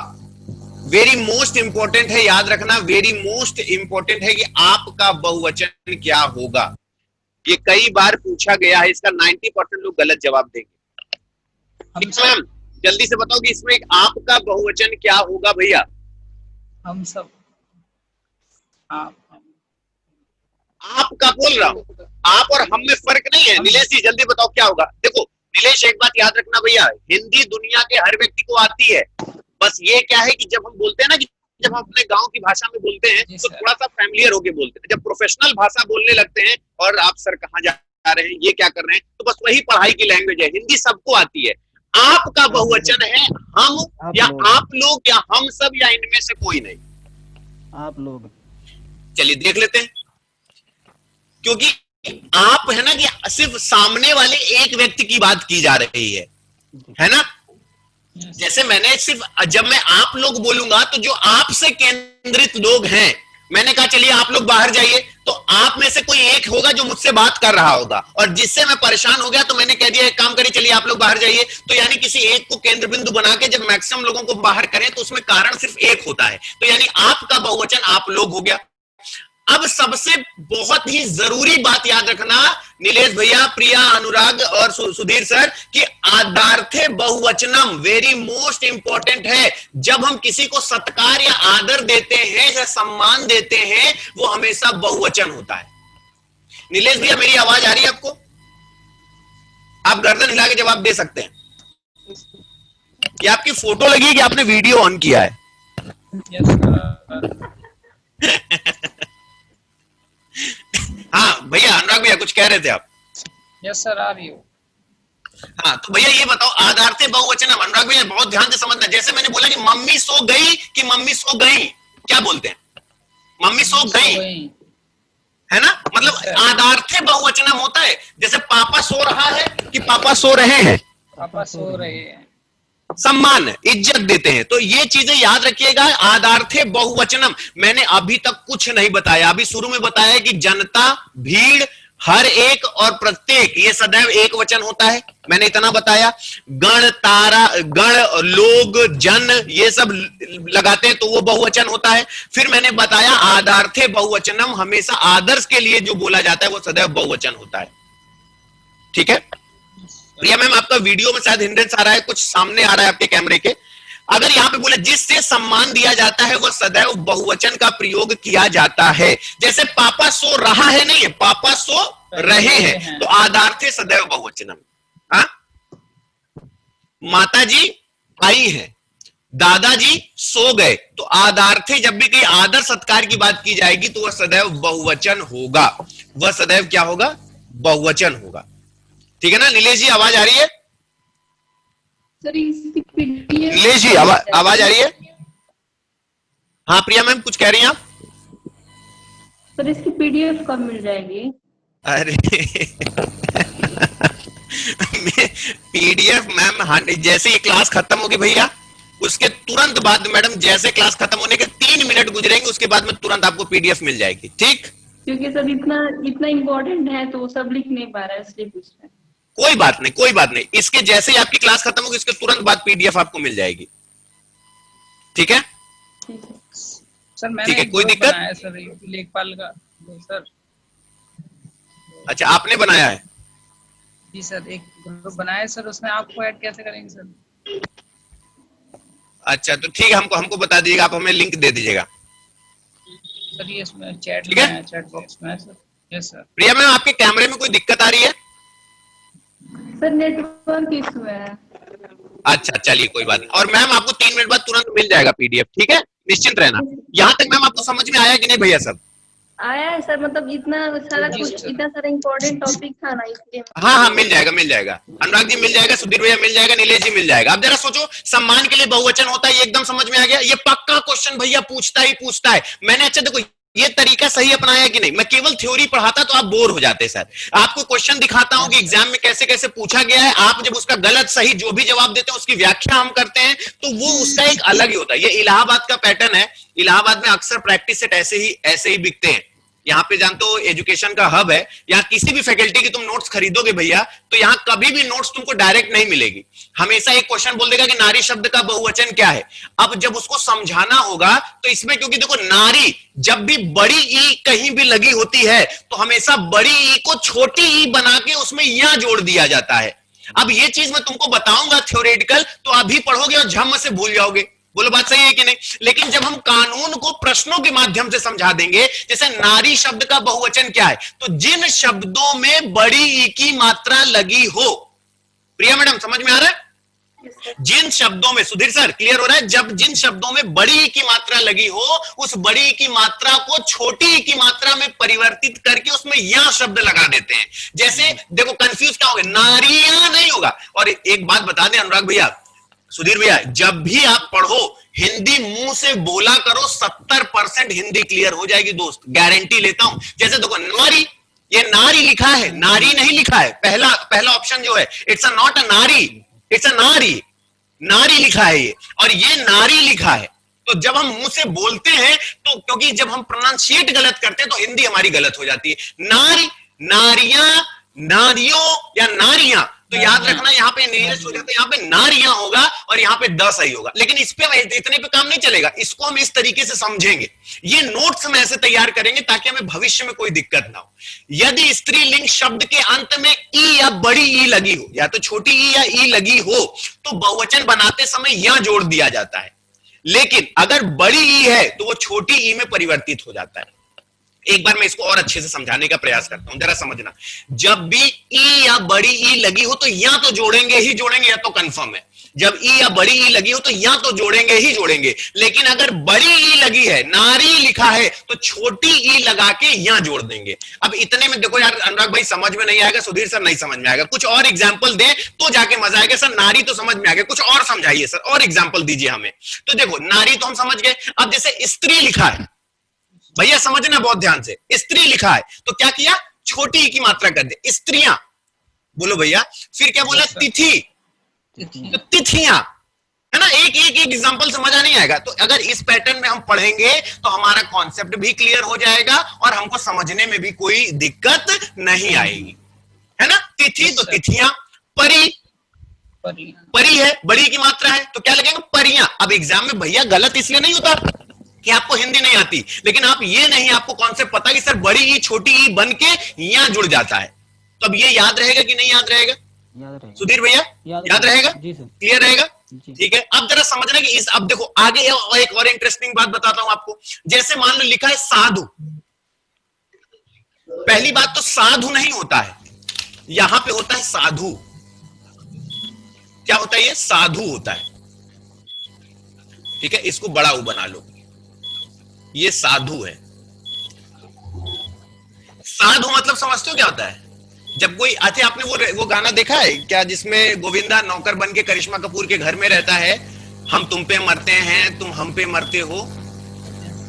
वेरी मोस्ट इंपॉर्टेंट है, याद रखना, वेरी मोस्ट इंपॉर्टेंट है कि आपका बहुवचन क्या होगा। ये कई बार पूछा गया है, इसका 90% लोग गलत जवाब देंगे। मैम जल्दी से बताओ कि इसमें आपका बहुवचन क्या होगा भैया? हम सब, आपका बोल रहा हूं, आप और हम में फर्क नहीं है। नीलेश जी जल्दी बताओ क्या होगा? देखो नीलेश, एक बात याद रखना भैया, हिंदी दुनिया के हर व्यक्ति को आती है, बस ये क्या है कि जब हम बोलते हैं ना, कि जब हम अपने गांव की भाषा में बोलते हैं तो थोड़ा सा फैमिलियर होके बोलते हैं। जब प्रोफेशनल भाषा बोलने लगते हैं और आप सर कहाँ जा रहे हैं, ये क्या कर रहे हैं, तो बस वही पढ़ाई की लैंग्वेज है। हिंदी सबको आती है। आपका बहुवचन है हम या आप लोग या हम सब या इनमें से कोई नहीं, आप लोग। चलिए देख लेते हैं, क्योंकि आप है ना कि सिर्फ सामने वाले एक व्यक्ति की बात की जा रही है ना। जैसे मैंने सिर्फ, जब मैं आप लोग बोलूंगा तो जो आपसे केंद्रित लोग हैं, मैंने कहा चलिए आप लोग बाहर जाइए, तो आप में से कोई एक होगा जो मुझसे बात कर रहा होगा, और जिससे मैं परेशान हो गया तो मैंने कह दिया एक काम करिए चलिए आप लोग बाहर जाइए। तो यानी किसी एक को केंद्र बिंदु बना के जब मैक्सिमम लोगों को बाहर करें तो उसमें कारण सिर्फ एक होता है, तो यानी आपका बहुवचन आप लोग हो गया। अब सबसे बहुत ही जरूरी बात याद रखना नीलेश भैया, प्रिया, अनुराग और सुधीर सर, कि आदार्थे बहुवचनम वेरी मोस्ट इंपॉर्टेंट है। जब हम किसी को सत्कार या आदर देते हैं या सम्मान देते हैं, वो हमेशा बहुवचन होता है। नीलेश भैया मेरी आवाज आ रही है आपको? आप गर्दन हिला के जवाब दे सकते हैं। क्या आपकी फोटो लगी कि आपने वीडियो ऑन किया है? हाँ भैया, अनुराग भैया कुछ कह रहे थे आप? यस सर, आ रही हो। हाँ तो भैया ये बताओ, आधारते बहुवचन, अनुराग भैया बहुत ध्यान से समझना। जैसे मैंने बोला कि मम्मी सो गई कि मम्मी सो गई, क्या बोलते हैं? मम्मी सो गई, है ना? मतलब आधारते बहुवचनम होता है। जैसे पापा सो रहा है कि पापा सो रहे हैं, पापा सो रहे हैं। सम्मान इज्जत देते हैं। तो ये चीजें याद रखिएगा। आधारथे बहुवचनम मैंने अभी तक कुछ नहीं बताया, अभी शुरू में बताया कि जनता, भीड़, हर एक और प्रत्येक, ये सदैव एक वचन होता है, मैंने इतना बताया। गण, तारा, गण, लोग, जन, ये सब लगाते हैं तो वो बहुवचन होता है। फिर मैंने बताया आधारथे बहुवचनम हमेशा आदर्श के लिए जो बोला जाता है वो सदैव बहुवचन होता है। ठीक है प्रिया मैम, आपका वीडियो में शायद हिंड्रेंस आ रहा है, कुछ सामने आ रहा है आपके कैमरे के। अगर यहां पे बोले जिससे सम्मान दिया जाता है वह सदैव बहुवचन का प्रयोग किया जाता है। जैसे पापा सो रहा है नहीं है, पापा सो रहे हैं, तो आधारथे सदैव बहुवचनम। हाँ, माता जी आई है, दादाजी सो गए, तो आधारथे जब भी कहीं आदर सत्कार की बात की जाएगी तो वह सदैव बहुवचन होगा, वह सदैव क्या होगा? बहुवचन होगा। ठीक है ना? नीलेश जी आवाज आ रही है? सर इसकी पीडीएफ नीलेश जी आवाज आ रही है? हाँ प्रिया मैम कुछ कह रही हैं आप? सर इसकी पीडीएफ कब मिल जाएगी? अरे पीडीएफ मैम, हाँ जैसे ही क्लास खत्म होगी भैया उसके तुरंत बाद, मैडम जैसे क्लास खत्म होने के 3 मिनट गुजरेंगे उसके बाद में तुरंत आपको पीडीएफ मिल जाएगी। ठीक, क्योंकि सर इतना इम्पोर्टेंट है तो वो सब लिख नहीं पा रहा है, इसलिए पूछ रहे हैं। कोई बात नहीं, कोई बात नहीं। इसके जैसे ही आपकी क्लास खत्म होगी इसके तुरंत बाद पीडीएफ आपको मिल जाएगी। ठीक है? ठीक है सर, मैंने ठीक है, एक कोई ग्रुप दिक्कत? बनाया है सर, लेखपाल का। सर अच्छा आपने बनाया है? जी सर, एक ग्रुप बनाया है सर, उसमें आपको ऐड कैसे करेंगे सर? अच्छा तो ठीक है, हमको बता दीजिएगा, आप हमें लिंक दे दीजिएगा। सर ये इसमें चैट ठीक है? में, चैट बॉक्स में है sir. Yes sir. Priya ma'am आपके कैमरे में कोई दिक्कत आ रही है? सर, नेटवर्क इशू है। अच्छा चलिए कोई बात नहीं। और मैम आपको 3 मिनट बाद तुरंत मिल जाएगा पीडीएफ। ठीक है, निश्चिंत रहना। यहां तक मैम आपको समझ में आया कि नहीं भैया सब? आया है सर, मतलब इतना सारा इम्पोर्टेंट टॉपिक था ना, इसलिए। हाँ मिल जाएगा, मिल जाएगा। अनुराग जी मिल जाएगा, सुधीर भैया मिल जाएगा, नीलेश जी मिल जाएगा। अब जरा सोचो, सम्मान के लिए बहुवचन होता है, ये एकदम समझ में आ गया। ये पक्का क्वेश्चन भैया पूछता ही पूछता है। मैंने अच्छा देखो ये तरीका सही अपनाया कि नहीं? मैं केवल थ्योरी पढ़ाता तो आप बोर हो जाते सर। आपको क्वेश्चन दिखाता हूं कि एग्जाम में कैसे कैसे पूछा गया है, आप जब उसका गलत सही जो भी जवाब देते हैं उसकी व्याख्या हम करते हैं तो वो उसका एक अलग ही होता है। ये इलाहाबाद का पैटर्न है। इलाहाबाद में अक्सर प्रैक्टिस सेट ऐसे ही बिकते हैं। यहाँ पे जानते हो एजुकेशन का हब है, यहाँ किसी भी फैकल्टी की तुम नोट्स खरीदोगे भैया तो यहाँ कभी भी नोट्स तुमको डायरेक्ट नहीं मिलेगी। हमेशा एक क्वेश्चन बोल देगा कि नारी शब्द का बहुवचन क्या है। अब जब उसको समझाना होगा तो इसमें, क्योंकि देखो नारी जब भी बड़ी ई कहीं भी लगी होती है तो हमेशा बड़ी ई को छोटी ई बना के उसमें या जोड़ दिया जाता है। अब ये चीज मैं तुमको बताऊंगा थ्योरेटिकल तो अभी पढ़ोगे और झम से भूल जाओगे। बोलो बात सही है कि नहीं? लेकिन जब हम कानून को प्रश्नों के माध्यम से समझा देंगे, जैसे नारी शब्द का बहुवचन क्या है, तो जिन शब्दों में बड़ी ई की मात्रा लगी हो। प्रिया मैडम समझ में आ रहा है? जिन शब्दों में, सुधीर सर क्लियर हो रहा है? जब जिन शब्दों में बड़ी ई की मात्रा लगी हो उस बड़ी ई की मात्रा को छोटी ई की मात्रा में परिवर्तित करके उसमें या शब्द लगा देते हैं। जैसे देखो कंफ्यूज क्या होगा, नारियां नहीं होगा। और एक बात बता दें अनुराग भैया, सुधीर भैया, जब भी आप पढ़ो हिंदी मुंह से बोला करो, 70% हिंदी क्लियर हो जाएगी दोस्त, गारंटी लेता हूं। जैसे देखो नारी, ये नारी लिखा है, नारी नहीं लिखा है। पहला ऑप्शन जो है इट्स अ नॉट अ नारी, इट्स अ नारी, नारी लिखा है ये, और ये नारी लिखा है। तो जब हम मुंह से बोलते हैं तो, क्योंकि जब हम प्रोनाउंसिएट गलत करते हैं तो हिंदी हमारी गलत हो जाती है। नारी, नारियां, नारियों या नारियां, तो याद रखना यहाँ पे नीरस हो जाता है, यहाँ पे नारियां होगा और यहाँ पे द सही होगा। लेकिन इस पे इतने पे काम नहीं चलेगा, इसको हम इस तरीके से समझेंगे। ये नोट्स हम ऐसे तैयार करेंगे ताकि हमें भविष्य में कोई दिक्कत ना हो। यदि स्त्रीलिंग शब्द के अंत में ई या बड़ी ई लगी हो, या तो छोटी ई या ई लगी हो, तो बहुवचन बनाते समय यहां जोड़ दिया जाता है। लेकिन अगर बड़ी ई है तो वो छोटी ई में परिवर्तित हो जाता है। एक बार मैं इसको और अच्छे से समझाने का प्रयास करता हूं, जरा समझना। जब भी ई या बड़ी ई लगी हो तो या तो जोड़ेंगे ही जोड़ेंगे, या तो कंफर्म है। जब ई या बड़ी ई लगी हो तो या तो जोड़ेंगे ही जोड़ेंगे, लेकिन अगर बड़ी ई लगी है, नारी लिखा है, तो छोटी ई लगा के या जोड़ देंगे। अब इतने में देखो यार अनुराग भाई समझ में नहीं आएगा, सुधीर सर नहीं समझ में आएगा, कुछ और एग्जाम्पल दे तो जाके मजा आएगा। सर नारी तो समझ में आ गया, कुछ और समझाइए सर, और एग्जाम्पल दीजिए हमें। तो देखो नारी तो हम समझ गए, अब जैसे स्त्री लिखा है, भैया समझना बहुत ध्यान से, स्त्री लिखा है तो क्या किया, छोटी ई की मात्रा कर दे, स्त्रियां, बोलो भैया। फिर क्या बोला, तिथि, तो तिथियां, है ना। एक एक एग्जांपल समझ आ नहीं आएगा, तो अगर इस पैटर्न में हम पढ़ेंगे तो हमारा कॉन्सेप्ट भी क्लियर हो जाएगा और हमको समझने में भी कोई दिक्कत नहीं आएगी, है ना। तिथि तो तिथियां, परी, परी है, बड़ी की मात्रा है तो क्या लगेगा, परियां। अब एग्जाम में भैया गलत इसलिए नहीं होता कि आपको हिंदी नहीं आती, लेकिन आप ये नहीं, आपको कॉन्सेप्ट पता कि सर बड़ी ई छोटी ई बन के यहां जुड़ जाता है, तो अब ये याद रहेगा कि नहीं याद रहेगा, सुधीर भैया याद रहेगा, क्लियर रहेगा, ठीक है। अब जरा समझना कि इस, अब देखो आगे एक और इंटरेस्टिंग बात बताता हूं आपको। जैसे मान लो लिखा है साधु, पहली बात तो साधु नहीं होता है, यहां पे होता है साधु। क्या होता है, ये साधु होता है, ठीक है। इसको बड़ा ऊ बना लो, ये साधु है। साधु मतलब समझते हो क्या होता है, जब कोई, अच्छा आपने वो गाना देखा है क्या जिसमें गोविंदा नौकर बन के करिश्मा कपूर के घर में रहता है, हम तुम पे मरते हैं तुम हम पे मरते हो,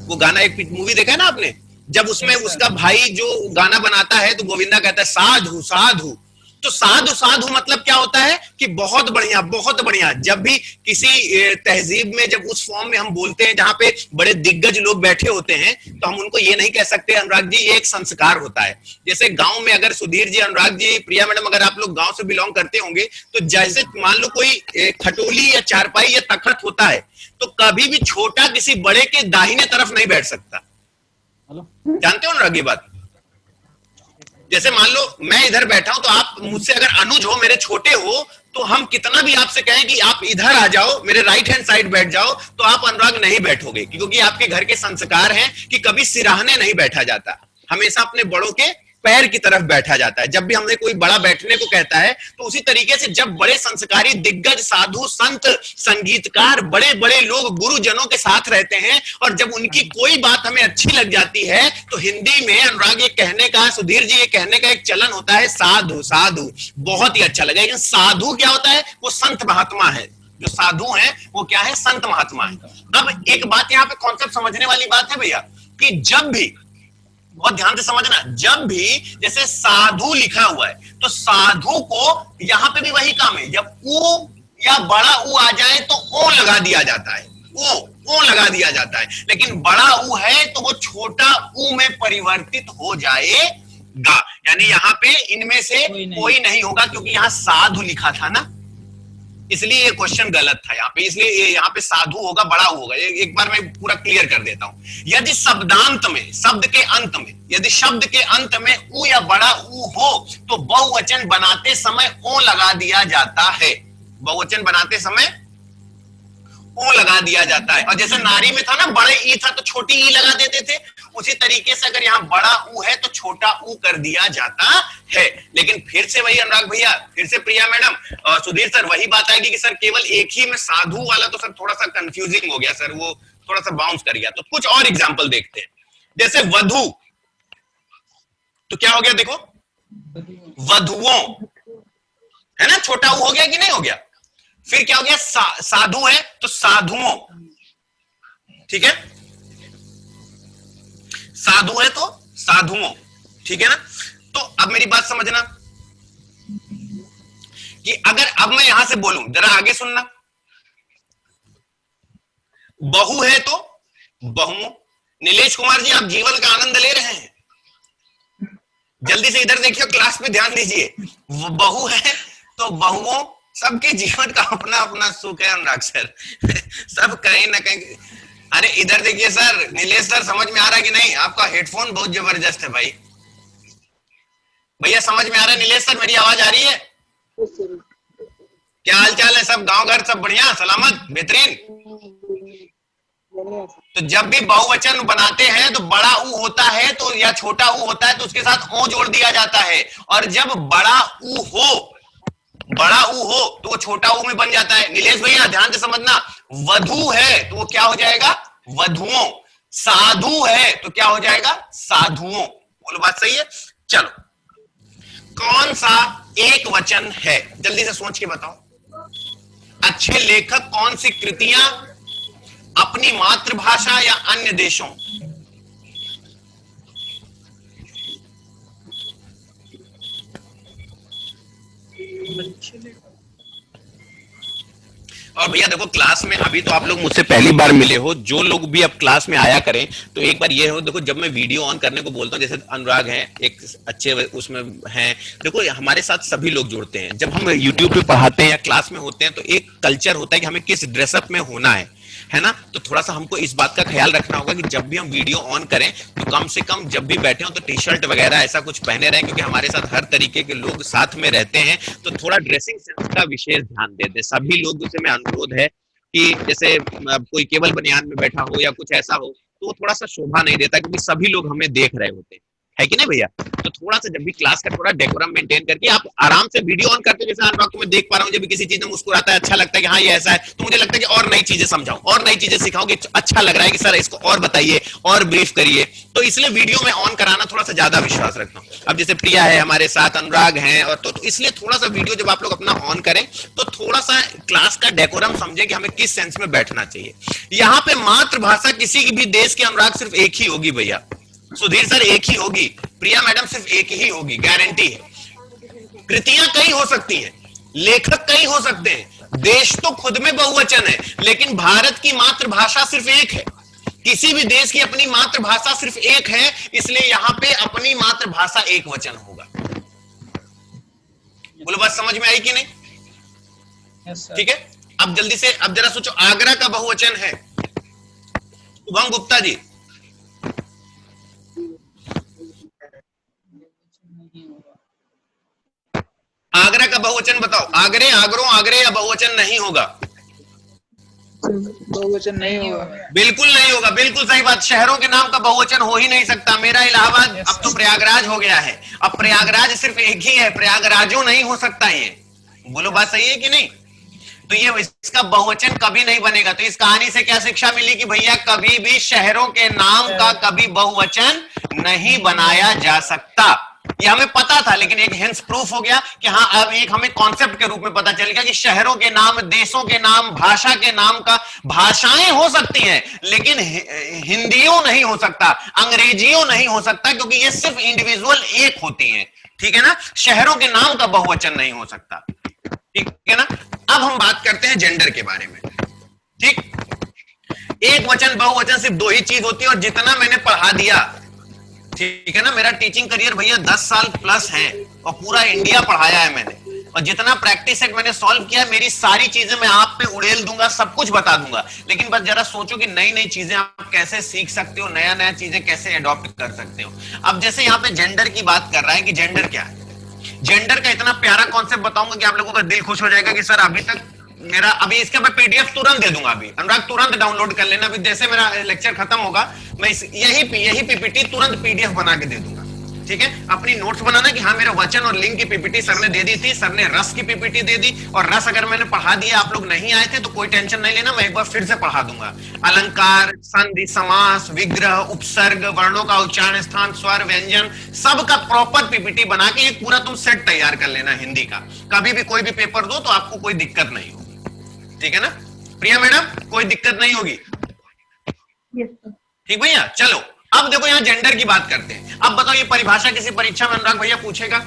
वो गाना, एक मूवी देखा है ना आपने, जब उसमें उसका भाई जो गाना बनाता है तो गोविंदा कहता है साधु साधु। तो साधु साधु मतलब क्या होता है कि बहुत बढ़िया बहुत बढ़िया। जब भी किसी तहजीब में जब उस फॉर्म में हम बोलते हैं जहां पे बड़े दिग्गज लोग बैठे होते हैं, तो हम उनको ये नहीं कह सकते अनुराग जी ये एक संस्कार होता है। जैसे गांव में अगर सुधीर जी, अनुराग जी, प्रिया मैडम, अगर आप लोग गांव से बिलोंग करते होंगे, तो जैसे मान लो कोई खटोली या चारपाई या तखत होता है, तो कभी भी छोटा किसी बड़े के दाहिने तरफ नहीं बैठ सकता। जानते हो अनुराग ये बात। जैसे मान लो मैं इधर बैठा हूं, तो आप मुझसे अगर अनुज हो, मेरे छोटे हो, तो हम कितना भी आपसे कहें कि आप इधर आ जाओ, मेरे राइट हैंड साइड बैठ जाओ, तो आप अनुराग नहीं बैठोगे, क्योंकि आपके घर के संस्कार हैं कि कभी सिराहने नहीं बैठा जाता, हमेशा अपने बड़ों के पैर की तरफ बैठा जाता है। जब भी हमने कोई बड़ा बैठने को कहता है, तो उसी तरीके से जब बड़े संस्कारी दिग्गज साधु संत संगीतकार बड़े बड़े लोग गुरुजनों के साथ रहते हैं, और जब उनकी कोई बात हमें अच्छी लग जाती है, तो हिंदी में अनुराग ये कहने का, सुधीर जी ये कहने का एक चलन होता है साधु साधु, बहुत ही अच्छा लगा। लेकिन साधु क्या होता है, वो संत महात्मा है, जो साधु है वो क्या है, संत महात्मा है। अब एक बात यहाँ पे कॉन्सेप्ट समझने वाली बात है भैया, कि जब भी, बहुत ध्यान से समझना, जब भी जैसे साधु लिखा हुआ है, तो साधु को यहां पे भी वही काम है, जब ऊ या बड़ा ऊ आ जाए तो ओ लगा दिया जाता है, ओ लगा दिया जाता है। लेकिन बड़ा ऊ है तो वो छोटा ऊ में परिवर्तित हो जाएगा, यानी यहाँ पे इनमें से कोई नहीं होगा, क्योंकि यहाँ साधु लिखा था ना, इसलिए ये क्वेश्चन गलत था यहाँ पे, इसलिए यहाँ पे साधु होगा, बड़ा होगा। एक बार मैं पूरा क्लियर कर देता हूं। यदि शब्दांत में, शब्द के अंत में, यदि शब्द के अंत में ऊ या बड़ा ऊ हो, तो बहुवचन बनाते समय ओ लगा दिया जाता है, बहुवचन बनाते समय ओ लगा दिया जाता है। और जैसे नारी में था ना, बड़े ई था तो छोटी ई लगा देते थे, उसी तरीके से अगर यहाँ बड़ा ऊ है तो छोटा ऊ कर दिया जाता है। लेकिन फिर से वही अनुराग भैया, फिर से प्रिया मैडम और सुधीर सर वही बात आएगी कि सर केवल एक ही में साधु वाला तो सर थोड़ा सा कंफ्यूजिंग हो गया सर, वो थोड़ा सा बाउंस कर गया। तो कुछ और एग्जाम्पल देखते हैं। जैसे वधु, तो क्या हो गया देखो, वधुओं, है ना, छोटा ऊ हो गया कि नहीं हो गया। फिर क्या हो गया, साधु है तो साधुओं, ठीक है, साधु है तो साधुओं, ठीक है ना। तो अब मेरी बात समझना कि अगर अब मैं यहां से बोलूं, जरा आगे सुनना, बहु है तो बहुओं। नीलेश कुमार जी, आप जीवन का आनंद ले रहे हैं, जल्दी से इधर देखिए, क्लास में ध्यान दीजिए। बहु है तो बहुओं, सबके जीवन का अपना अपना सुख है अनुराग सर सब कहीं ना कहीं। अरे इधर देखिए सर, नीलेश सर, समझ में आ रहा है कि नहीं? आपका हेडफोन बहुत जबरदस्त है भाई। भैया समझ में आ रहा है नीलेश सर, मेरी आवाज आ रही है? क्या हाल चाल है सब, गांव घर सब बढ़िया सलामत बेहतरीन? तो जब भी बहुवचन बनाते हैं तो बड़ा ऊ होता है तो, या छोटा ऊ होता है तो उसके साथ ओ जोड़ दिया जाता है। और जब बड़ा ऊ हो बड़ा ऊ हो तो वो छोटा ऊ में बन जाता है। नीलेश भैया ध्यान से समझना, वधु है तो वो क्या हो जाएगा, वधुओं। साधु है तो क्या हो जाएगा, साधुओं। बोलो बात सही है। चलो, कौन सा एक वचन है, जल्दी से सोच के बताओ। अच्छे लेखक कौन सी कृतियां अपनी मातृभाषा या अन्य देशों, और भैया देखो क्लास में अभी तो आप लोग मुझसे पहली बार मिले हो, जो लोग भी अब क्लास में आया करें तो एक बार ये हो, देखो जब मैं वीडियो ऑन करने को बोलता हूँ, जैसे अनुराग हैं एक अच्छे उसमें हैं, देखो हमारे साथ सभी लोग जुड़ते हैं। जब हम यूट्यूब पे पढ़ाते हैं या क्लास में होते हैं तो एक कल्चर होता है कि हमें किस ड्रेसअप में होना है ना। तो थोड़ा सा हमको इस बात का ख्याल रखना होगा कि जब भी हम वीडियो ऑन करें तो कम से कम जब भी बैठे हो तो टी शर्ट वगैरह ऐसा कुछ पहने रहें, क्योंकि हमारे साथ हर तरीके के लोग साथ में रहते हैं। तो थोड़ा ड्रेसिंग सेंस का विशेष ध्यान देते सभी लोग से। मैं अनुरोध है कि जैसे कोई केवल बनियान में बैठा हो या कुछ ऐसा हो तो वो थोड़ा सा शोभा नहीं देता, क्योंकि सभी लोग हमें देख रहे होते हैं, है कि नहीं भैया। तो थोड़ा सा जब भी क्लास का थोड़ा डेकोरम मेंटेन करके आप आराम से वीडियो ऑन करते, जैसे अनुराग को मैं देख पा रहा हूँ, जब भी किसी चीज में मुस्कुराता है, अच्छा लगता है कि हाँ ये ऐसा है, तो मुझे लगता है कि और नई चीजें समझाऊं और नई चीजें सिखाऊं कि अच्छा लग रहा है कि सर इसको और बताइए और ब्रीफ करिए। तो इसलिए वीडियो में ऑन कराना थोड़ा सा ज्यादा विश्वास रखता हूँ। अब जैसे प्रिया है हमारे साथ, अनुराग है, और तो इसलिए थोड़ा सा वीडियो जब आप लोग अपना ऑन करें तो थोड़ा सा क्लास का डेकोरम समझे कि हमें किस सेंस में बैठना चाहिए। यहाँ पे मातृभाषा किसी भी देश के, अनुराग, सिर्फ एक ही होगी भैया। सुधीर सर एक ही होगी, प्रिया मैडम सिर्फ एक ही होगी, गारंटी है। कृतियां कई हो सकती हैं, लेखक कई हो सकते हैं, देश तो खुद में बहुवचन है, लेकिन भारत की मातृभाषा सिर्फ एक है। किसी भी देश की अपनी मातृभाषा सिर्फ एक है, इसलिए यहां पे अपनी मातृभाषा एक वचन होगा। बोलो बात समझ में आई कि नहीं? yes, ठीक है। अब जल्दी से अब जरा सोचो, आगरा का बहुवचन है, शुभम गुप्ता जी, आगरा का बहुवचन बताओ। आगरे, आगरों, आगरे या बहुवचन नहीं होगा, बहुवचन नहीं होगा, बिल्कुल नहीं होगा, बिल्कुल सही बात। शहरों के नाम का बहुवचन हो ही नहीं सकता। मेरा इलाहाबाद अब तो प्रयागराज हो गया है, अब प्रयागराज सिर्फ एक ही है, प्रयागराजों नहीं हो सकता ये। बोलो बात सही है कि नहीं? तो ये इसका बहुवचन कभी नहीं बनेगा। तो इस कहानी से क्या शिक्षा मिली कि भैया कभी भी शहरों के नाम का कभी बहुवचन नहीं बनाया जा सकता। ये हमें पता था, लेकिन एक हिंस प्रूफ हो गया कि हाँ, अब एक हमें कॉन्सेप्ट के रूप में पता चल गया कि शहरों के नाम, देशों के नाम, भाषा के नाम का, भाषाएं हो सकती हैं लेकिन हिंदियों नहीं हो सकता, अंग्रेजियों नहीं हो सकता, क्योंकि ये सिर्फ इंडिविजुअल एक होती हैं। ठीक है ना? शहरों के नाम का बहुवचन नहीं हो सकता। ठीक है ना? अब हम बात करते हैं जेंडर के बारे में। ठीक, एक वचन बहुवचन सिर्फ दो ही चीज होती है, और जितना मैंने पढ़ा दिया, ठीक है ना, मेरा टीचिंग करियर भैया 10 साल प्लस है और पूरा इंडिया पढ़ाया है मैंने, और जितना प्रैक्टिस सेट मैंने सॉल्व किया, मेरी सारी चीजें मैं आप पे उड़ेल दूंगा, सब कुछ बता दूंगा। लेकिन बस जरा सोचो कि नई नई चीजें आप कैसे सीख सकते हो, नया नया चीजें कैसे अडॉप्ट कर सकते हो। अब जैसे यहाँ पे जेंडर की बात कर रहा है कि जेंडर क्या है, जेंडर का इतना प्यारा कॉन्सेप्ट बताऊंगा कि आप लोगों का दिल खुश हो जाएगा कि सर अभी तक मेरा, अभी इसका मैं पीडीएफ तुरंत दे दूंगा। अभी अनुराग तुरंत डाउनलोड कर लेना, अभी जैसे मेरा लेक्चर खत्म होगा मैं यही पीपीटी तुरंत पीडीएफ बना के दे दूंगा। ठीक है? अपनी नोट्स बनाना कि हाँ मेरा वचन और लिंग की पीपीटी सर ने दे दी थी, सर ने रस की पीपीटी दे दी, और रस अगर मैंने पढ़ा दिया, आप लोग नहीं आए थे तो कोई टेंशन नहीं लेना, मैं एक बार फिर से पढ़ा दूंगा। अलंकार, संधि, समास, विग्रह, उपसर्ग, वर्णों का उच्चारण स्थान, स्वर, व्यंजन, सबका प्रॉपर पीपीटी बना के एक पूरा तुम सेट तैयार कर लेना हिंदी का। कभी भी कोई भी पेपर दो तो आपको कोई दिक्कत नहीं होगी। ठीक है ना प्रिया मैडम? कोई दिक्कत नहीं होगी? ठीक भैया, चलो अब देखो यहाँ जेंडर की बात करते हैं। अब बताओ, ये परिभाषा किसी परीक्षा में अनुराग भैया पूछेगा?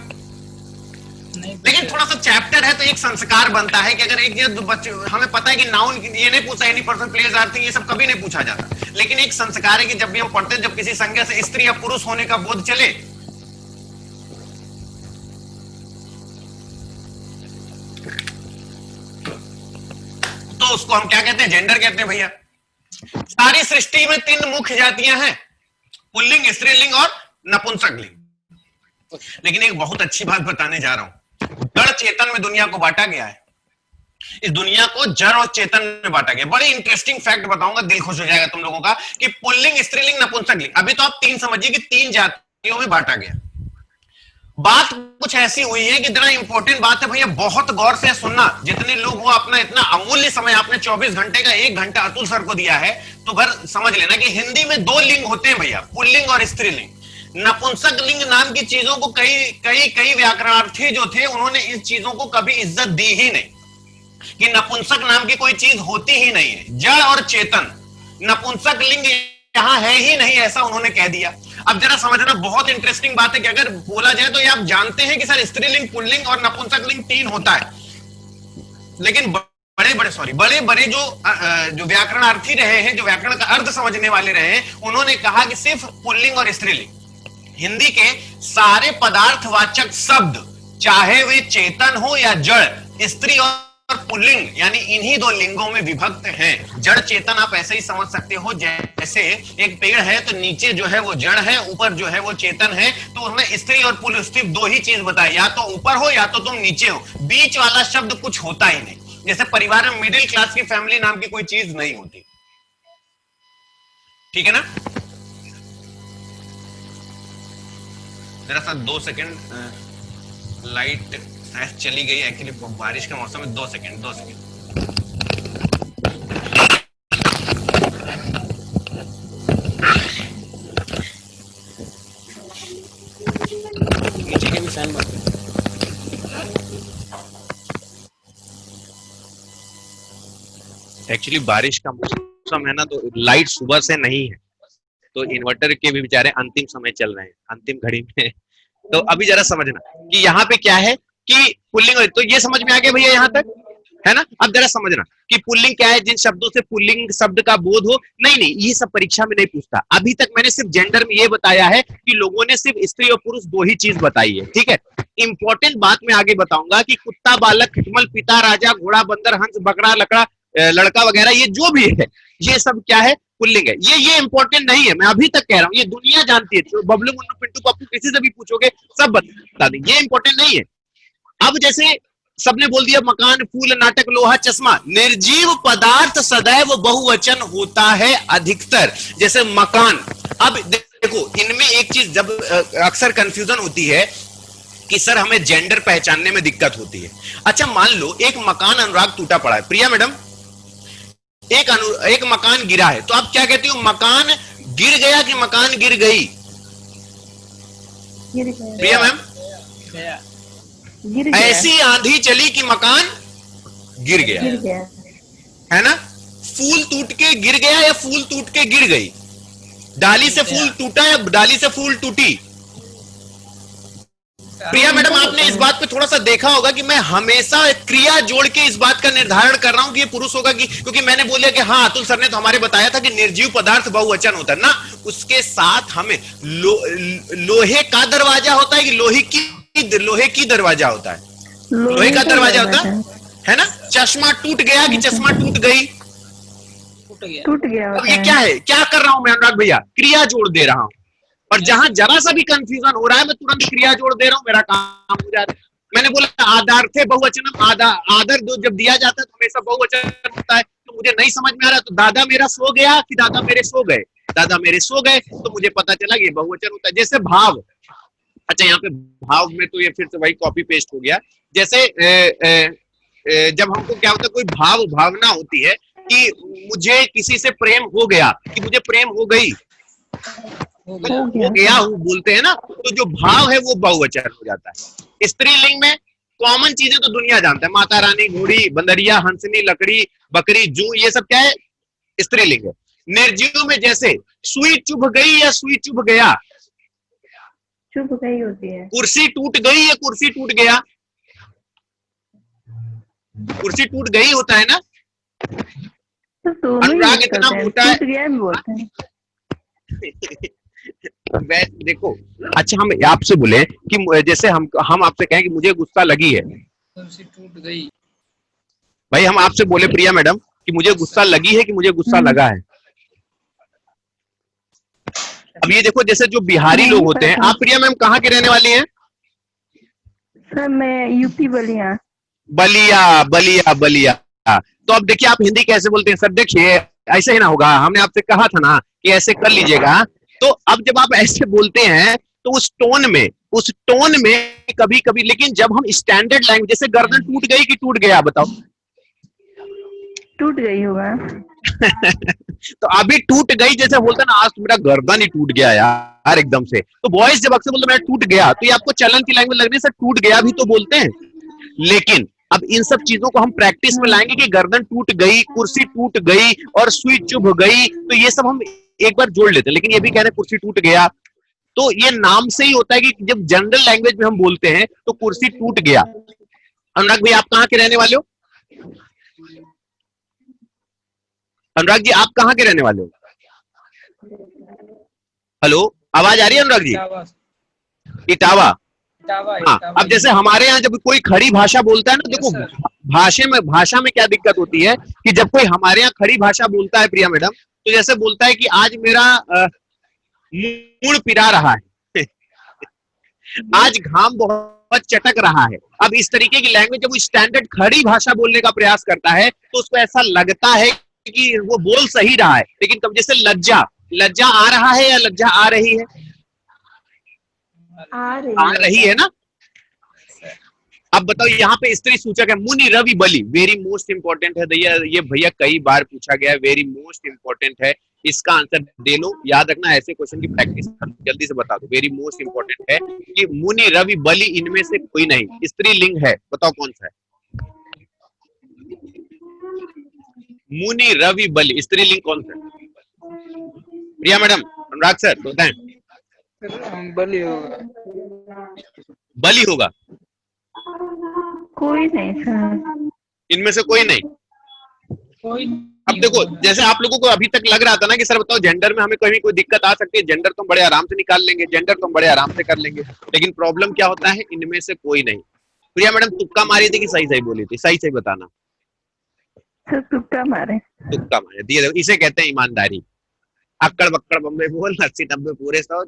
लेकिन थोड़ा सा चैप्टर है तो एक संस्कार बनता है कि अगर एक बच्चे, हमें पता है कि नाउन ये नहीं पूछा, any person place or thing, ये सब कभी नहीं पूछा जाता, लेकिन एक संस्कार है कि जब भी हम पढ़ते हैं, जब किसी संज्ञा से स्त्री या पुरुष होने का बोध चले, तो उसको हम क्या कहते हैं? जेंडर कहते हैं भैया। सारी सृष्टि में 3 मुख्य जातियां हैं, पुल्लिंग, स्त्रीलिंग और नपुंसकलिंग। लेकिन एक बहुत अच्छी बात बताने जा रहा हूं, जड़ चेतन में दुनिया को बांटा गया है। इस दुनिया को जड़ और चेतन में बांटा गया। बड़ी इंटरेस्टिंग फैक्ट बताऊंगा, दिल खुश हो जाएगा तुम लोगों का, कि पुल्लिंग, स्त्रीलिंग, नपुंसकलिंग, अभी तो आप 3 समझिए कि 3 जातियों में बांटा गया। बात कुछ ऐसी हुई है कि इतना इंपॉर्टेंट बात है भैया, बहुत गौर से सुनना। जितने लोग हो, अपना इतना अमूल्य समय आपने 24 घंटे का 1 घंटा अतुल सर को दिया है, तो भर समझ लेना कि हिंदी में 2 लिंग होते हैं भैया, पुल्लिंग और स्त्रीलिंग। नपुंसक लिंग नाम की चीजों को कई व्याकरणार्थी जो थे उन्होंने इस चीजों को कभी इज्जत दी ही नहीं, कि नपुंसक नाम की कोई चीज होती ही नहीं है। जड़ और चेतन, नपुंसक लिंग यहां है ही नहीं, ऐसा उन्होंने कह दिया। अब जरा समझना, बहुत इंटरेस्टिंग बात है कि अगर बोला जाए तो ये आप जानते हैं कि सर स्त्रीलिंग, पुल्लिंग और नपुंसक लिंग 3 होता है, लेकिन बड़े बड़े जो व्याकरणार्थी रहे हैं, जो व्याकरण का अर्थ समझने वाले रहे हैं, उन्होंने कहा कि सिर्फ पुल्लिंग और स्त्रीलिंग। हिंदी के सारे पदार्थवाचक शब्द, चाहे वे चेतन हो या जड़, स्त्री और पुल्लिंग यानी इन्हीं 2 लिंगों में विभक्त हैं। जड़ चेतन आप ऐसे ही समझ सकते हो, जैसे एक पेड़ है तो नीचे जो है वो जड़ है, ऊपर जो है वो चेतन है, तो उसमें स्त्री और पुल्लिंग सिर्फ 2 ही चीज बताई, या तो ऊपर हो या तो तुम नीचे हो, बीच वाला शब्द कुछ होता ही नहीं। जैसे परिवार में मिडिल क्लास की फैमिली नाम की कोई चीज नहीं होती, ठीक है ना। जरा सा 2 सेकेंड, लाइट चली गई एक्चुअली, बारिश का मौसम है। 2 सेकेंड नीचे के भी फैन बंद। एक्चुअली बारिश का मौसम है ना, तो लाइट सुबह से नहीं है, तो इन्वर्टर के भी बेचारे अंतिम समय चल रहे हैं, अंतिम घड़ी में। तो अभी जरा समझना कि यहाँ पे क्या है कि पुल्लिंग, तो ये समझ में आ गया भैया यहाँ तक, है ना। अब जरा समझना कि पुल्लिंग क्या है, जिन शब्दों से पुल्लिंग शब्द का बोध हो। नहीं, ये सब परीक्षा में नहीं पूछता। अभी तक मैंने सिर्फ जेंडर में ये बताया है कि लोगों ने सिर्फ स्त्री और पुरुष 2 ही चीज बताई है, ठीक है। इंपॉर्टेंट बात मैं आगे बताऊंगा कि कुत्ता, बालक, खिटमल, पिता, राजा, घोड़ा, बंदर, हंस, बकरा, लड़का वगैरह, ये जो भी है ये सब क्या है, पुल्लिंग है। ये इंपॉर्टेंट नहीं है, मैं अभी तक कह रहा हूँ, ये दुनिया जानती है। तो बबलू, मुन्नू, पिंटू, पप्पू किसी से भी पूछोगे सब बता देंगे, ये इंपॉर्टेंट नहीं है। अब जैसे सबने बोल दिया मकान, फूल, नाटक, लोहा, चश्मा, निर्जीव पदार्थ सदैव बहुवचन होता है अधिकतर, जैसे मकान। अब देखो, इनमें एक चीज जब अक्सर कंफ्यूजन होती है कि सर हमें जेंडर पहचानने में दिक्कत होती है। अच्छा, मान लो एक मकान अनुराग टूटा पड़ा है, प्रिया मैडम, एक मकान गिरा है, तो आप क्या कहती हो, मकान गिर गया कि मकान गिर गई? प्रिया मैम, ऐसी आंधी चली कि मकान गिर गया, है ना। फूल टूट के गिर गया या फूल टूट के गिर गई? डाली से फूल टूटा या डाली से फूल टूटी? प्रिया मैडम, आपने इस बात पे थोड़ा सा देखा होगा कि मैं हमेशा क्रिया जोड़ के इस बात का निर्धारण कर रहा हूं कि ये पुरुष होगा, कि क्योंकि मैंने बोला कि हाँ, अतुल सर ने तो हमारे बताया था कि निर्जीव पदार्थ बहुवचन होता है ना। उसके साथ हमें लोहे का दरवाजा होता है कि लोहे की दरवाजा होता है? लोहे का दरवाजा होता है ना। चश्मा टूट गया कि चश्मा टूट गई? टूट गया। अब ये क्या है, क्या कर रहा हूं मैं अनुराग भैया? क्रिया जोड़ दे रहा हूं, और जहां जरा सा भी कंफ्यूजन हो रहा है मैं तुरंत क्रिया जोड़ दे रहा हूं, मेरा काम हो जाता है। मैंने बोला आदर्थे बहुवचनम, आदर दो जब दिया जाता है तो हमेशा बहुवचन होता है। तो मुझे नहीं समझ में आ रहा, तो दादा मेरा सो गया कि दादा मेरे सो गए? दादा मेरे सो गए, तो मुझे पता चला ये बहुवचन होता है। जैसे भाव, अच्छा यहाँ पे भाव में तो ये फिर से वही कॉपी पेस्ट हो गया। जैसे जब हमको क्या होता है, कोई भावना होती है कि मुझे किसी से प्रेम हो गया, कि मुझे प्रेम हो गई, हो गया हूं बोलते हैं ना, तो जो भाव है वो बहुवचन हो जाता है। स्त्रीलिंग में कॉमन चीजें तो दुनिया जानता है, माता रानी, घोड़ी, बंदरिया, हंसनी, लकड़ी, बकरी, जू, ये सब क्या है, स्त्रीलिंग है। निर्जीव में जैसे सुई चुभ गई या सुई चुभ गया? चुभ गई होती है। कुर्सी टूट गई या कुर्सी टूट गया? कुर्सी टूट गई होता है ना। तो अनुराग इतना मोटा है, टूट गया भी बोलते हैं। देखो, अच्छा हम आपसे बोले कि जैसे हम आपसे कहें कि मुझे गुस्सा लगी है, कुर्सी टूट गई। भाई हम आपसे बोले प्रिया मैडम कि मुझे गुस्सा लगी है कि मुझे गुस्सा लगा है? अब ये देखो, जैसे जो बिहारी लोग होते हैं, आप प्रिया मैम कहाँ के रहने वाली हैं? सर मैं यूपी बलिया। बलिया। तो अब देखिए आप हिंदी कैसे बोलते हैं? सर देखिए ऐसे ही ना होगा, हमने आपसे कहा था ना कि ऐसे कर लीजिएगा। तो अब जब आप ऐसे बोलते हैं तो उस टोन में उस टोन में कभी कभी, लेकिन जब हम स्टैंडर्ड लैंग्वेज, जैसे गर्दन टूट गई कि टूट गया, बताओ? टूट गई होगा। तो अभी टूट गई जैसे बोलते ना, आज तो मेरा गर्दन ही टूट गया यार एकदम से। तो बॉयज जब अक्सर बोलते मेरा टूट गया, तो ये आपको चलन की लैंग्वेज लगने से टूट गया भी तो बोलते हैं। लेकिन अब इन सब चीजों को हम प्रैक्टिस में लाएंगे कि गर्दन टूट गई, कुर्सी टूट गई और सुई चुभ गई, तो ये सब हम एक बार जोड़ लेते हैं। लेकिन ये भी कह रहे हैं कुर्सी टूट गया, तो ये नाम से ही होता है कि जब जनरल लैंग्वेज में हम बोलते हैं तो कुर्सी टूट गया। अनुराग भाई, आप कहाँ के रहने वाले हो? अनुराग जी, आप कहाँ के रहने वाले हो? हेलो, आवाज आ रही है अनुराग जी? इटावा इटावा। इटावा हाँ, इटावा। अब जैसे हमारे यहाँ जब कोई खड़ी भाषा बोलता है ना, देखो Yes, sir. भाषा में क्या दिक्कत होती है कि जब कोई हमारे यहाँ खड़ी भाषा बोलता है प्रिया मैडम, तो जैसे बोलता है कि आज मेरा मुड़ पिरा रहा है, आज घाम बहुत चटक रहा है। अब इस तरीके की लैंग्वेज जब वो स्टैंडर्ड खड़ी भाषा बोलने का प्रयास करता है तो उसको ऐसा लगता है कि वो बोल सही रहा है। लेकिन कब जैसे लज्जा आ रहा है या लज्जा आ रही है? आ रही है ना। अब बताओ, यहाँ पे स्त्री सूचक है मुनि रवि बलि, वेरी मोस्ट इंपॉर्टेंट है भैया, ये भैया कई बार पूछा गया है, वेरी मोस्ट इंपॉर्टेंट है। इसका आंसर दे लो, याद रखना, ऐसे क्वेश्चन की प्रैक्टिस जल्दी से बता दो। वेरी मोस्ट इंपॉर्टेंट है कि मुनि रवि बलि इनमें से कोई नहीं स्त्रीलिंग है, बताओ कौन सा है? मुनि रवि बलि स्त्रीलिंग कौन सा है? प्रिया मैडम, अनुराग सर बताएं। बलि होगा। बलि होगा, कोई नहीं सर। इनमें से कोई नहीं। कोई अब देखो, जैसे आप लोगों को अभी तक लग रहा था ना कि सर बताओ जेंडर में हमें कहीं कोई दिक्कत आ सकती है, जेंडर तो हम बड़े आराम से निकाल लेंगे, जेंडर तो हम बड़े आराम से कर लेंगे, लेकिन प्रॉब्लम क्या होता है, इनमें से कोई नहीं। प्रिया मैडम तुक्का मारी थी कि सही सही बोली थी? सही सही बताना। सर तुक्का मारे। तुक्का मारे दिए, इसे कहते हैं ईमानदारी। अक्कड़ बक्कड़ बम्बे बोल 80-90 पूरे 100,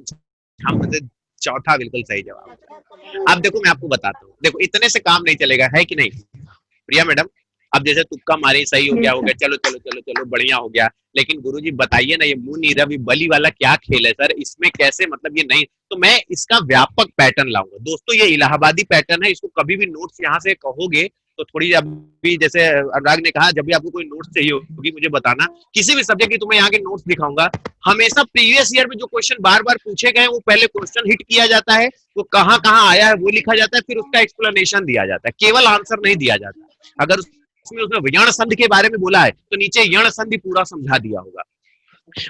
हम से चौथा बिल्कुल सही जवाब। अब देखो मैं आपको बताता हूँ, देखो इतने से काम नहीं चलेगा, है कि नहीं प्रिया मैडम? अब जैसे तुक्का मारे सही हो गया, चलो चलो चलो चलो बढ़िया हो गया, लेकिन गुरुजी बताइए ना, ये मुनि रवि बलि वाला क्या खेल है सर, इसमें कैसे, मतलब ये नहीं, तो मैं इसका व्यापक पैटर्न लाऊंगा। दोस्तों ये इलाहाबादी पैटर्न है, इसको कभी भी नोट्स यहाँ से कहोगे तो थोड़ी, अभी जैसे अनुराग ने कहा, जब भी आपको कोई नोट्स चाहिए होगी मुझे बताना, किसी भी सब्जेक्ट की तुम्हें यहाँ के नोट्स दिखाऊंगा। हमेशा प्रीवियस ईयर में जो क्वेश्चन बार बार पूछे गए वो पहले क्वेश्चन हिट किया जाता है, वो कहाँ कहाँ आया है वो लिखा जाता है, फिर उसका एक्सप्लेनेशन दिया जाता है, केवल आंसर नहीं दिया जाता। अगर उसमें यण संधि के बारे में बोला है तो नीचे यण संधि पूरा समझा दिया होगा।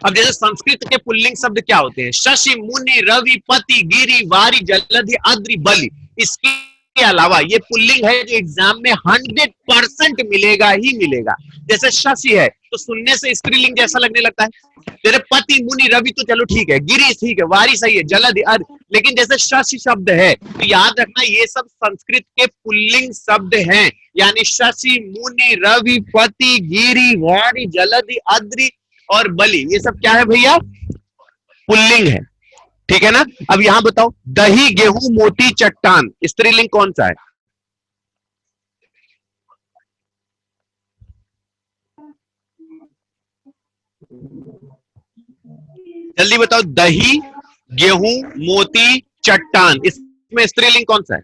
अब जैसे संस्कृत के पुल्लिंग शब्द क्या होते हैं? शशि, मुनि, रवि, पति, गिरि, वारी, जलधि, अद्रि, बलि। इसके अलावा ये पुल्लिंग है जो एग्जाम में 100% मिलेगा ही मिलेगा। जैसे शशि है तो सुनने से स्त्रीलिंग जैसा लगने लगता है, जैसे पति, मुनि, रवि तो चलो ठीक है, गिरी ठीक है, वारी सही है, जलधि, अद्रि, लेकिन जैसे शशि शब्द है तो याद रखना ये सब संस्कृत के पुल्लिंग शब्द हैं, यानी शशि, मुनि, रवि, पति, गिरी, वारी, जलधि, अद्रि और बलि, ये सब क्या है भैया? पुल्लिंग है, ठीक है ना। अब यहां बताओ, दही, गेहूं, मोती, चट्टान, स्त्रीलिंग कौन सा है? जल्दी बताओ, दही, गेहूं, मोती, चट्टान, इसमें स्त्रीलिंग कौन सा है?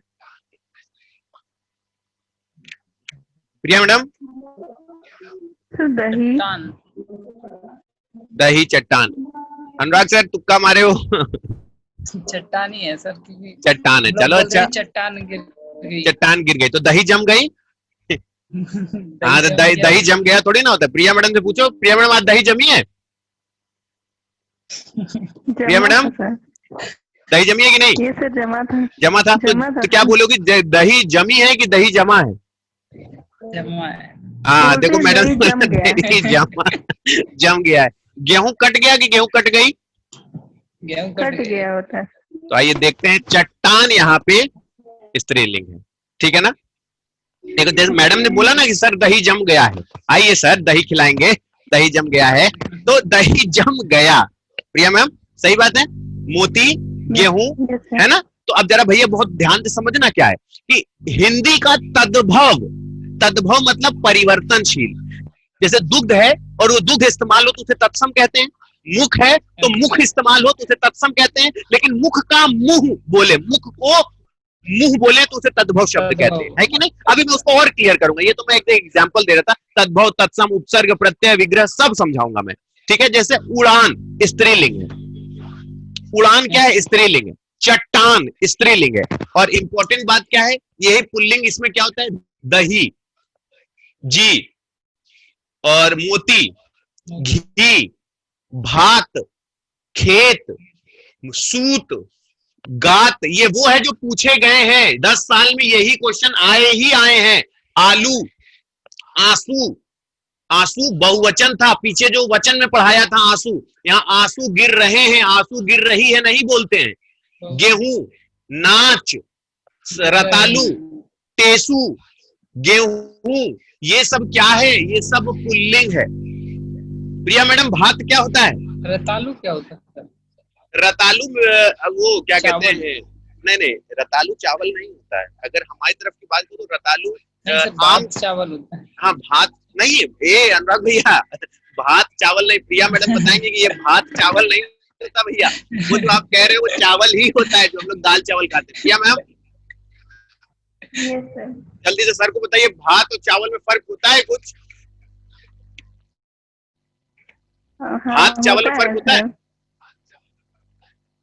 प्रिया मैडम? दही। दही, चट्टान। अनुराग सर तुक्का मारे हो? चट्टान ही है सर, क्योंकि चट्टान है, चलो अच्छा, चट्टान गिर गई। चट्टान गिर गई तो दही जम गई। हाँ तो दही जम गया थोड़ी ना होता। प्रिया मैडम से पूछो, प्रिया मैडम आज दही जमी है? प्रिया मैडम दही जमी है कि नहीं? ये सर जमा था। जमा था, तो क्या बोलोगी, दही जमी है कि दही जमा है? जमा है। हाँ देखो मैडम, दही जम गया है। गेहूं कट गया कि गेहूं कट गई? गेहूं कट गया होता है। तो आइए देखते हैं, चट्टान यहाँ पे स्त्रीलिंग है, ठीक है ना। देखो जैसे मैडम ने बोला ना कि सर दही जम गया है, आइए सर दही खिलाएंगे, दही जम गया है, तो दही जम गया। प्रिया मैम सही बात है, मोती, गेहूं, है ना। तो अब जरा भैया बहुत ध्यान से समझना क्या है कि हिंदी का तद्भव, तद्भव मतलब परिवर्तनशील। जैसे दुग्ध है और वो दुग्ध इस्तेमाल हो तो उसे तत्सम कहते हैं, मुख है तो मुख इस्तेमाल हो तो उसे तत्सम कहते हैं, लेकिन मुख का मुंह बोले, मुख को मुंह बोले तो उसे तद्भव शब्द कहते हैं, है कि नहीं। अभी मैं उसको और क्लियर करूंगा, ये तो मैं एक एग्जांपल दे रहा था, तद्भव, तत्सम, उपसर्ग, प्रत्यय, विग्रह सब समझाऊंगा मैं, ठीक है। जैसे उड़ान स्त्रीलिंग है, उड़ान क्या है, स्त्रीलिंग है। चट्टान स्त्रीलिंग है। और इंपॉर्टेंट बात क्या है, यही पुल्लिंग, इसमें क्या होता है, दही, जी और मोती, घी, भात, खेत, सूत, गात, ये वो है जो पूछे गए हैं 10 साल में, यही क्वेश्चन आए ही आए हैं। आलू, आंसू, आंसू बहुवचन था, पीछे जो वचन में पढ़ाया था आंसू, यहाँ आंसू गिर रहे हैं, आंसू गिर रही है नहीं बोलते हैं। गेहूं, नाच, रतालू, टेसू, गेहूं, ये सब क्या है, ये सब पुल्लिंग है। प्रिया मैडम, भात क्या होता है, रतालू क्या होता है? रतालू वो क्या कहते हैं, नहीं, रतालू चावल नहीं होता है। अगर हमारी तरफ की बात करो तो रतालू आम चावल होता है। हाँ, भात नहीं, अनुराग भैया, भात चावल नहीं। प्रिया मैडम बताएंगे कि ये भात चावल नहीं होता भैया, वो जो आप कह रहे हो वो चावल ही होता है, जो हम लोग दाल चावल खाते हैं। प्रिया मैम, जल्दी से सर को बताइए, भात और चावल में फर्क होता है कुछ? भात चावल में फर्क होता है?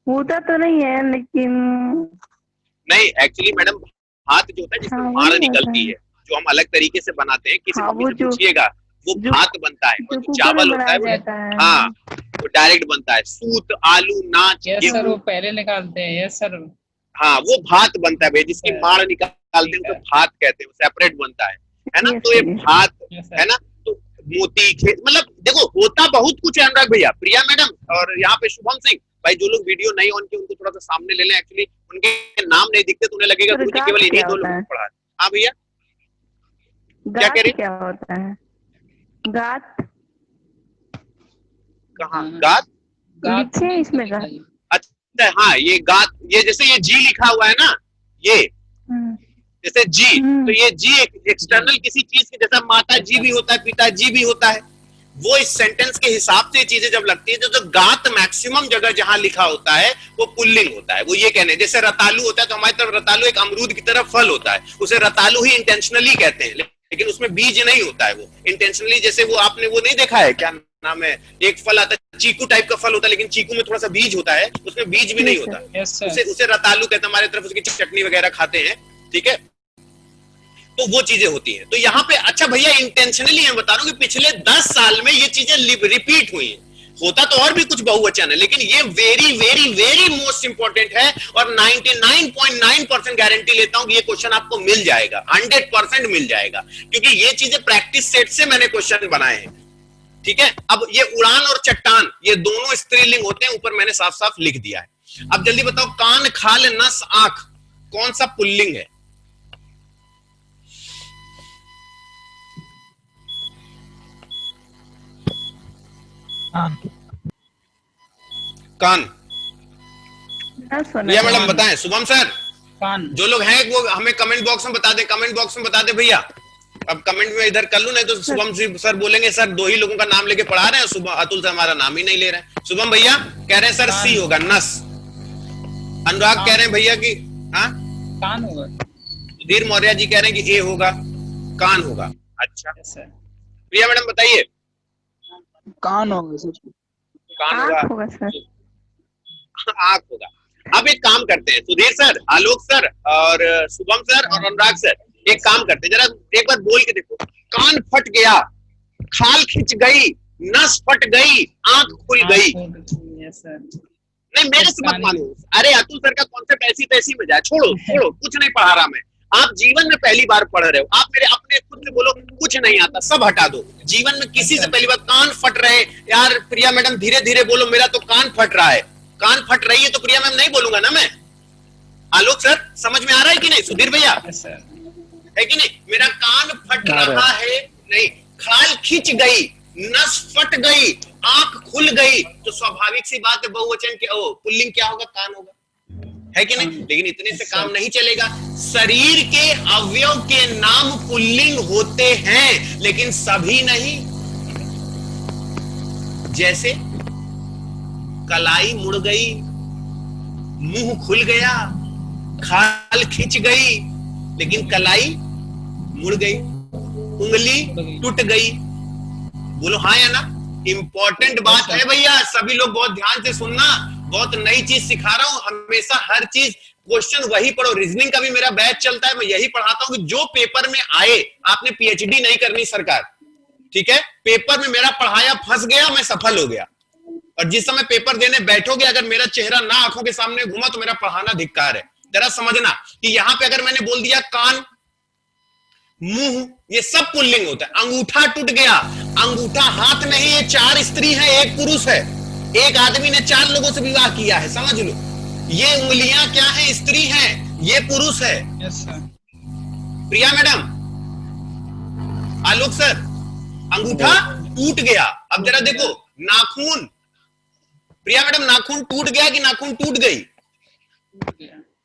होता तो नहीं है, लेकिन नहीं, एक्चुअली मैडम भात जो होता है जिसमें मार निकलती है, जो हम अलग तरीके से बनाते हैं, किसी मम्मी से पूछिएगा, वो भात बनता है। और जो चावल होता है वो, हाँ, वो डायरेक्ट बनता है। सूत, आलू, नाच, यस सर, वो पहले निकालते हैं। यस सर, हाँ, वो भात बनता है भैया, जिसकी मार निकालते हैं तो भात कहते हैं, वो सेपरेट बनता है ना। तो ये भात है ना। तो मोती, खेत, मतलब देखो होता बहुत कुछ है अनुराग भैया, प्रिया मैडम और यहाँ पे शुभम सिंह भाई, जो लोग वीडियो नहीं ऑन किए उनको थोड़ा सा सामने ले लें। एक्चुअली उनके नाम नहीं दिखते तो उन्हें लगेगा गुरुजी केवल इन्हीं दो लोगों को पढ़ा है। हाँ भैया, क्या कह रही, क्या होता है, गात, कहाँ गात, लिखे इसमें गात। अच्छा, हाँ, ये गात, ये जैसे ये जी लिखा हुआ है ना, ये जैसे जी, तो ये जी एक एक्सटर्नल किसी चीज के, जैसा माता जी भी होता है, पिता जी भी होता है, वो इस सेंटेंस के हिसाब से चीजें जब लगती है, तो गात मैक्सिमम जगह जहां लिखा होता है वो पुल्लिंग होता है। वो ये कहने, जैसे रतालू होता है तो हमारी तरफ रतालू एक अमरूद की तरफ फल होता है, उसे रतालू ही इंटेंशनली कहते हैं, लेकिन उसमें बीज नहीं होता है, वो इंटेंशनली। जैसे वो आपने वो नहीं देखा है, क्या नाम है, एक फल आता है, चीकू टाइप का फल होता है, लेकिन चीकू में थोड़ा सा बीज होता है, उसमें बीज भी नहीं होता, उसे रतालू कहते हैं। हमारे तरफ उसकी चटनी वगैरह खाते हैं, ठीक है। तो वो चीजें होती हैं। तो यहाँ पे, अच्छा भैया, इंटेंशनली मैं बता रहा हूँ कि पिछले 10 साल में ये चीजें रिपीट हुई हैं। होता तो और भी कुछ बहुवचन है, लेकिन ये very very very most important है, और 99.9% गारंटी लेता हूं कि ये क्वेश्चन आपको मिल जाएगा, 100% मिल जाएगा, क्योंकि ये चीजें प्रैक्टिस सेट से मैंने क्वेश्चन बनाए हैं, ठीक है। अब ये उड़ान और चट्टान, ये दोनों स्त्रीलिंग होते हैं, ऊपर मैंने साफ साफ लिख दिया है। अब जल्दी बताओ, कान, खाल, नस, आंख, कौन सा पुल्लिंग है? कान, भैया मैडम बताएं, शुभम सर, कान, जो लोग हैं वो हमें कमेंट बॉक्स में बता दें, कमेंट बॉक्स में बता दें भैया। अब कमेंट में इधर कर लूं, नहीं तो शुभम सर बोलेंगे सर 2 ही लोगों का नाम लेके पढ़ा रहे हैं, शुभम अतुल से हमारा नाम ही नहीं ले रहे हैं। शुभम भैया कह रहे हैं सर सी होगा, नस। अनुराग कह रहे हैं भैया कि हाँ कान होगा। धीर मौर्य जी कह रहे हैं कि ए होगा, कान होगा। अच्छा प्रिया मैडम बताइए, कान होगा सर, कान होगा सर, आंख होगा। अब एक काम करते हैं, सुधीर सर, आलोक सर और शुभम सर और अनुराग सर, एक काम करते हैं, जरा एक बार बोल के देखो। कान फट गया, खाल खिंच गई, नस फट गई, आंख खुल गई। नहीं, मेरे से मत मानो, अरे अतुल सर का कॉन्सेप्ट ऐसी तैसी में जाए, छोड़ो छोड़ो, कुछ नहीं पढ़ा रहा मैं। आप जीवन में पहली बार पढ़ रहे हो, आप मेरे अपने खुद से बोलो कुछ नहीं आता, सब हटा दो। जीवन में किसी से पहली बार कान फट रहे, यार प्रिया मैडम धीरे धीरे बोलो, मेरा तो कान फट रहा है। कान फट रही है तो प्रिया मैम नहीं बोलूंगा ना मैं। आलोक सर समझ में आ रहा है कि नहीं? सुधीर भैया है कि नहीं? मेरा कान फट रहा है, नहीं, खाल खिंच गई, नस फट गई, आंख खुल गई, तो स्वाभाविक सी बात है बहुवचन के पुल्लिंग क्या होगा? कान होगा, है कि नहीं? लेकिन इतने से काम नहीं चलेगा। शरीर के अवयव के नाम पुल्लिंग होते हैं, लेकिन सभी नहीं। जैसे कलाई मुड़ गई, मुंह खुल गया, खाल खिंच गई, लेकिन कलाई मुड़ गई, उंगली टूट गई। बोलो हाँ या ना? इंपॉर्टेंट बात है भैया, सभी लोग बहुत ध्यान से सुनना, बहुत नई चीज सिखा रहा हूं। हमेशा हर चीज क्वेश्चन वही पढ़ो। रीजनिंग का भी मेरा बैच चलता है, मैं यही पढ़ाता हूं कि जो पेपर में आए। आपने पीएचडी नहीं करनी सरकार, ठीक है? पेपर में मेरा पढ़ाया फंस गया, मैं सफल हो गया। और जिस समय पेपर देने बैठोगे अगर मेरा चेहरा ना आंखों के सामने घूमा तो मेरा पढ़ाना धिक्कार है। जरा समझना कि यहां पे अगर मैंने बोल दिया कान, मुंह, ये सब पुल्लिंग होता है। अंगूठा टूट गया, अंगूठा हाथ नहीं, ये 4 स्त्री है, 1 पुरुष है। एक आदमी ने 4 लोगों से विवाह किया है, समझ लो। ये उंगलियां क्या है? स्त्री हैं, ये पुरुष है। Yes sir. Priya madam, Alok sir, अंगूठा टूट गया। अब जरा देखो नाखून, प्रिया मैडम नाखून टूट गया कि नाखून टूट गई?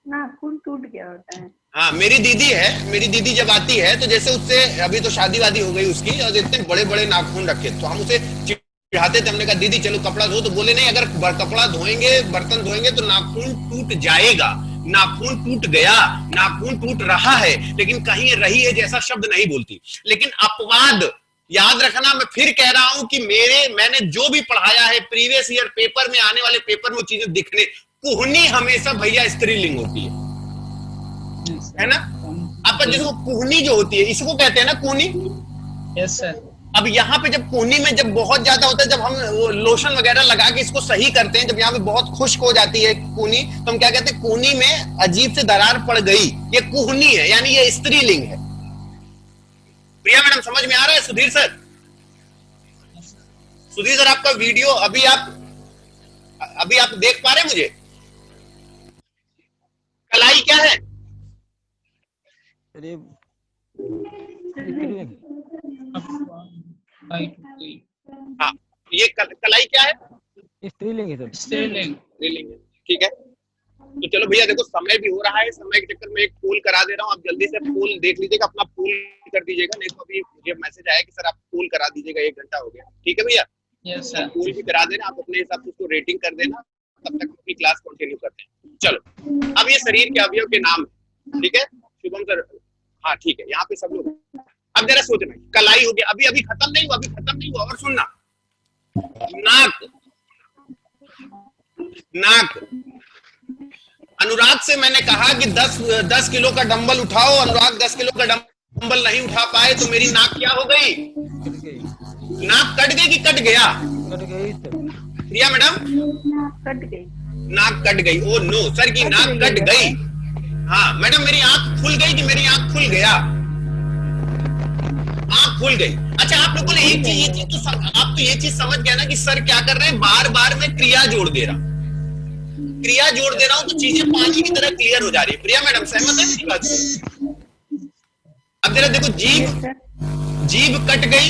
नाखून टूट गया होता है। हाँ, मेरी दीदी है, मेरी दीदी जब आती है तो जैसे उससे अभी तो शादी वादी हो गई उसकी, और इतने बड़े बड़े नाखून रखे, तो हम उसे चिढ़ाते थे। हमने कहा दीदी चलो कपड़ा धो, तो बोले नहीं, अगर कपड़ा धोएंगे, बर्तन धोएंगे तो नाखून टूट जाएगा। नाखून टूट गया, नाखून टूट रहा है, लेकिन कहीं रही है जैसा शब्द नहीं बोलती। लेकिन अपवाद याद रखना, मैं फिर कह रहा हूं कि मैंने जो भी पढ़ाया है प्रीवियस ईयर पेपर में, आने वाले पेपर में चीजें दिखने, कुहनी हमेशा भैया स्त्रीलिंग होती है ना? आपका जिसको कुहनी जो होती है, इसको कहते हैं ना कुहनी। Yes sir. अब यहाँ पे जब कुहनी में जब बहुत ज्यादा होता है, जब हम वो लोशन वगैरह लगा के इसको सही करते हैं, जब यहाँ पे बहुत खुश्क हो जाती है कुहनी, तो हम क्या कहते हैं? कुहनी में अजीब से दरार पड़ गई, ये कुहनी है, यानी ये स्त्रीलिंग है। प्रिया मैडम समझ में आ रहा है? सुधीर सर, सुधीर सर आपका वीडियो अभी आप देख पा रहे हैं मुझे? कलाई क्या है? हाँ, ये कलाई क्या है? स्त्रीलिंग है सर। स्त्रीलिंग। स्त्रीलिंग है, ठीक है। तो चलो भैया देखो, समय भी हो रहा है, समय के चक्कर में एक पोल करा दे रहा हूँ। आप जल्दी से पोल देख लीजिएगा, अपना पोल कर दीजिएगा, नहीं तो अभी मुझे मैसेज आया कि सर आप पोल करा दीजिएगा, 1 घंटा हो गया। ठीक है भैया? Yes sir. पोल भी करा देना, आप अपने हिसाब से उसको रेटिंग कर देना, तब तक अपनी क्लास कंटिन्यू करते हैं। चलो, अब ये शरीर के अवयव के नाम, ठीक है? शुभम सर, हाँ ठीक है, यहाँ पे सब लोग। अब जरा सोचना, कलाई हो गया, अभी खत्म नहीं हुआ, और सुनना, नाक। अनुराग से मैंने कहा कि 10 किलो का डंबल उठाओ, अनुराग 10 किलो का डंबल नहीं उठा पाए, तो मेरी नाक क्या हो गई? नाक कट गई कि कट गया? कट गई सर। प्रिया मैडम, कट गई। नाक कट गई। ओ नो सर की नाक कट गई। हाँ मैडम, मेरी आंख खुल गई कि मेरी आंख खुल गया? आंख खुल गई। अच्छा, आप लोगों ने एक चीज तो आप तो ये चीज समझ गया ना कि सर क्या कर रहे हैं? बार बार मैं क्रिया जोड़ दे रहा हूं, तो चीजें पानी की तरह क्लियर हो जा रही है। प्रिया मैडम सहमत है मेरी बात से? अब जरा देखो, जीभ कट गई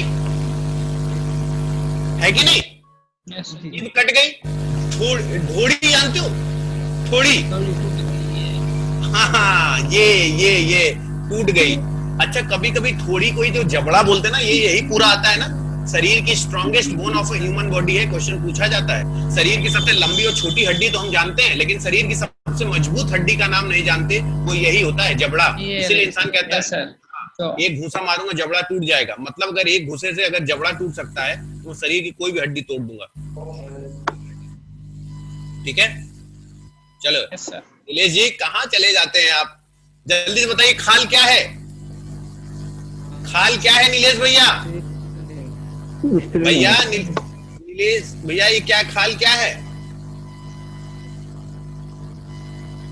है कि नहीं? जीभ कट गई। थोड़ी जानते हो? थोड़ी, हाँ ये टूट गई। अच्छा, कभी कभी थोड़ी कोई जो जबड़ा बोलते हैं ना, यही पूरा आता है ना। शरीर की strongest bone of human body है, क्वेश्चन पूछा जाता है। शरीर की सबसे लंबी और छोटी हड्डी तो हम जानते हैं, लेकिन शरीर की सबसे मजबूत हड्डी का नाम नहीं जानते, वो यही होता है, जबड़ा। इसलिए इंसान कहता है सर, तो एक घूसा मारूंगा जबड़ा टूट जाएगा। मतलब अगर एक घूसे से अगर जबड़ा टूट सकता है, तो शरीर की कोई भी हड्डी तोड़ दूंगा। ठीक है, चलो नीलेश जी, कहाँ चले जाते हैं आप? जल्दी से बताइए, खाल क्या है? खाल क्या है नीलेश भैया? नीलेश भैया, ये क्या खाल क्या है?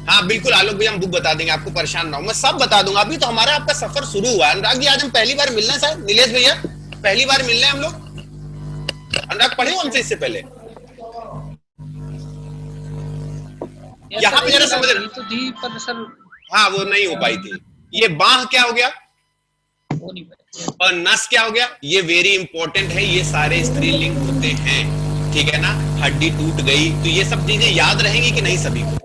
हाँ बिल्कुल आलोक भैया, हम बुक बता देंगे आपको, परेशान ना हो, मैं सब बता दूंगा। अभी तो हमारा आपका सफर शुरू हुआ है। अनुराग जी, आज हम पहली बार मिल रहे हैं शायद। नीलेश भैया, पहली बार मिल रहे हैं हम लोग। अनुराग पढ़े हो हमसे इससे पहले? यहाँ पे जरा समझ रहे तो दी पर सर, हाँ वो नहीं हो पाई थी। ये बाह क्या हो गया? वो नहीं और नस क्या हो गया? ये वेरी इंपॉर्टेंट है, ये सारे स्त्रीलिंग होते हैं, ठीक है ना? हड्डी टूट गई, तो ये सब चीजें याद रहेंगी कि नहीं सभी को?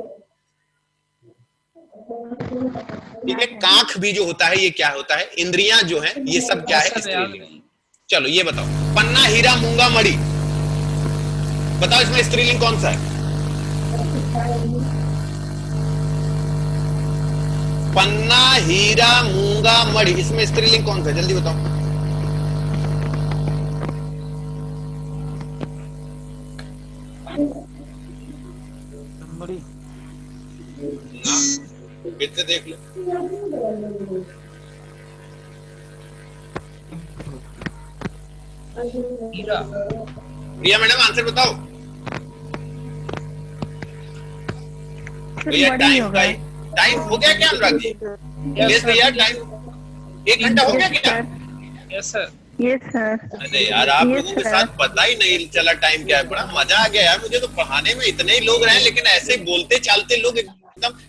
ठीक है। कांख भी जो होता है, ये क्या होता है? इंद्रियां जो है, ये सब क्या है? स्त्रीलिंग। चलो ये बताओ, पन्ना, हीरा, मूंगा, मणि, बताओ इसमें स्त्रीलिंग कौन सा है? पन्ना, हीरा, मूंगा, मणि, इसमें स्त्रीलिंग कौन सा है? जल्दी बताओ। बड़ी ना, फिर से देख लो। हीरा। प्रिया मैडम आंसर बताओ। भैया टाइम हो गया क्या अनुराग जी? यस भैया, टाइम 1 घंटा हो गया क्या? Yes sir. Yes sir. अरे यार, आप लोगों के साथ पता ही नहीं चला टाइम क्या है। बड़ा मजा आ गया यार, मुझे तो पढ़ाने में इतने ही लोग रहे, लेकिन ऐसे बोलते चालते लोग एकदम।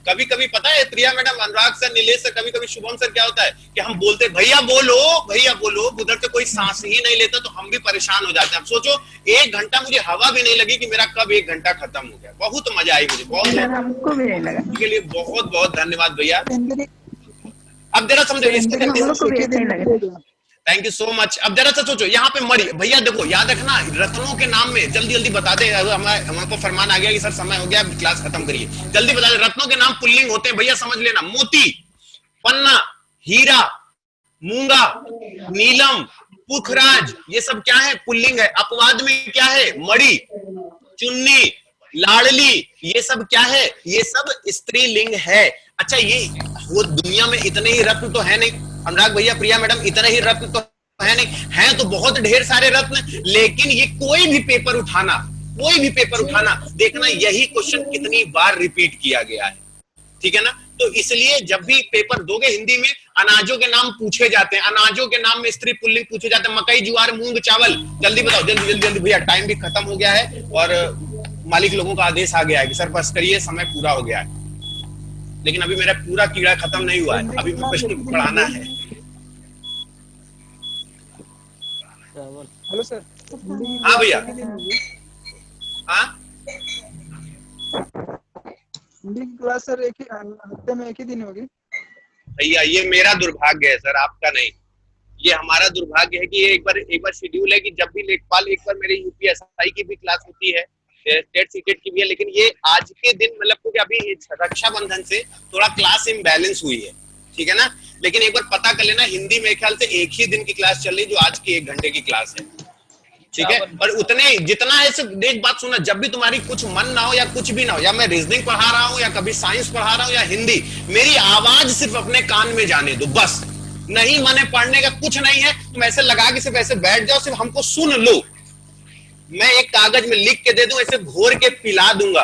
कभी कभी पता है प्रिया मैडम, अनुराग सर, नीलेश सर, कभी कभी शुभम सर, क्या होता है कि हम बोलते भैया बोलो भैया बोलो, उधर से कोई सांस ही नहीं लेता, तो हम भी परेशान हो जाते हैं। अब सोचो 1 घंटा मुझे हवा भी नहीं लगी कि मेरा कब 1 घंटा खत्म हो गया। बहुत मजा आई मुझे, बहुत। हमको भी नहीं लगा। के लिए बहुत बहुत धन्यवाद भैया। अब जरा समझो इसके जल्दी। Thank you so much. अब जरा सा सोचो, यहाँ पे मणि, भैया देखो याद रखना, रत्नों के नाम में जल्दी जल्दी बता दे। हमको फरमान आ गया कि सर समय हो गया, क्लास खत्म करिए, जल्दी बता दे। रत्नों के नाम पुल्लिंग होते हैं भैया, समझ लेना। मोती, पन्ना, हीरा, मूंगा, नीलम, पुखराज, ये सब क्या है? पुल्लिंग है। अपवाद में क्या है? मणि, चुन्नी, लाडली, ये सब क्या है? ये सब स्त्रीलिंग है। अच्छा, ये वो दुनिया में इतने ही रत्न तो है नहीं अनुराग भैया, प्रिया मैडम, इतने ही रत्न तो है नहीं, हैं तो बहुत ढेर सारे रत्न, लेकिन ये कोई भी पेपर उठाना, देखना यही क्वेश्चन कितनी बार रिपीट किया गया है, ठीक है ना? तो इसलिए जब भी पेपर दोगे हिंदी में, अनाजों के नाम पूछे जाते हैं, अनाजों के नाम में स्त्री पुल्लिंग पूछे जाते हैं। मकई, ज्वार, मूंग, चावल, जल्दी बताओ, जल्दी जल्दी जल्दी भैया, टाइम भी खत्म हो गया है और मालिक लोगों का आदेश आ गया है कि सर बस करिए, समय पूरा हो गया है। लेकिन अभी मेरा पूरा कीड़ा खत्म नहीं हुआ है, अभी मुझे पढ़ाना है। Hello sir. हाँ भैया, हाँ हिंदी की क्लास सर एक ही हफ्ते में एक ही दिन होगी? भैया ये मेरा दुर्भाग्य है सर, आपका नहीं। ये हमारा दुर्भाग्य है कि ये एक बार शेड्यूल है कि जब भी लेखपाल, एक बार मेरी यूपीएसआई की भी क्लास होती है, स्टेट सीटेट की भी है, लेकिन ये आज के दिन मतलब क्योंकि अभी रक्षाबंधन से थोड़ा क्लास इम्बैलेंस हुई है, ठीक है ना? लेकिन एक बार पता कर लेना, हिंदी मेरे ख्याल से एक ही दिन की क्लास चल रही, जो आज की 1 घंटे की क्लास है, ठीक है? और उतने जितना है, सिर्फ एक बात सुना, जब भी तुम्हारी कुछ मन ना हो या कुछ भी ना हो, या मैं रीजनिंग पढ़ा रहा हूँ या कभी साइंस पढ़ा रहा हूँ या हिंदी, मेरी आवाज सिर्फ अपने कान में जाने दो बस। नहीं माने पढ़ने का कुछ नहीं है, तुम ऐसे लगा के सिर्फ ऐसे बैठ जाओ, सिर्फ हमको सुन लो। मैं एक कागज में लिख के दे दूं, ऐसे घोर के पिला दूंगा।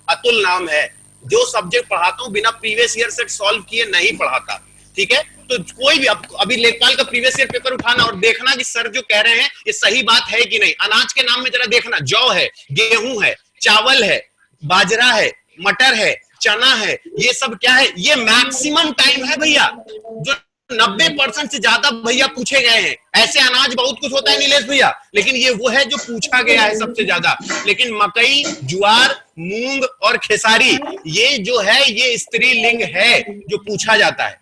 अतुल नाम है, जो सब्जेक्ट पढ़ाता हूं बिना प्रीवियस ईयर सेट सॉल्व किए नहीं पढ़ाता, ठीक है? तो कोई भी अभी लेखपाल का प्रीवियस ईयर पेपर उठाना और देखना कि सर जो कह रहे हैं ये सही बात है कि नहीं। अनाज के नाम में जरा देखना, जौ है, गेहूं है, चावल है, बाजरा है, मटर है, चना है, ये सब क्या है? ये मैक्सिमम टाइम है भैया, जो 90% से ज्यादा भैया पूछे गए हैं। ऐसे अनाज बहुत कुछ होता है नीलेश भैया, लेकिन ये वो है जो पूछा गया है सबसे ज्यादा। लेकिन मकई, ज्वार, मूंग और खेसारी, ये जो है ये स्त्रीलिंग है जो पूछा जाता है,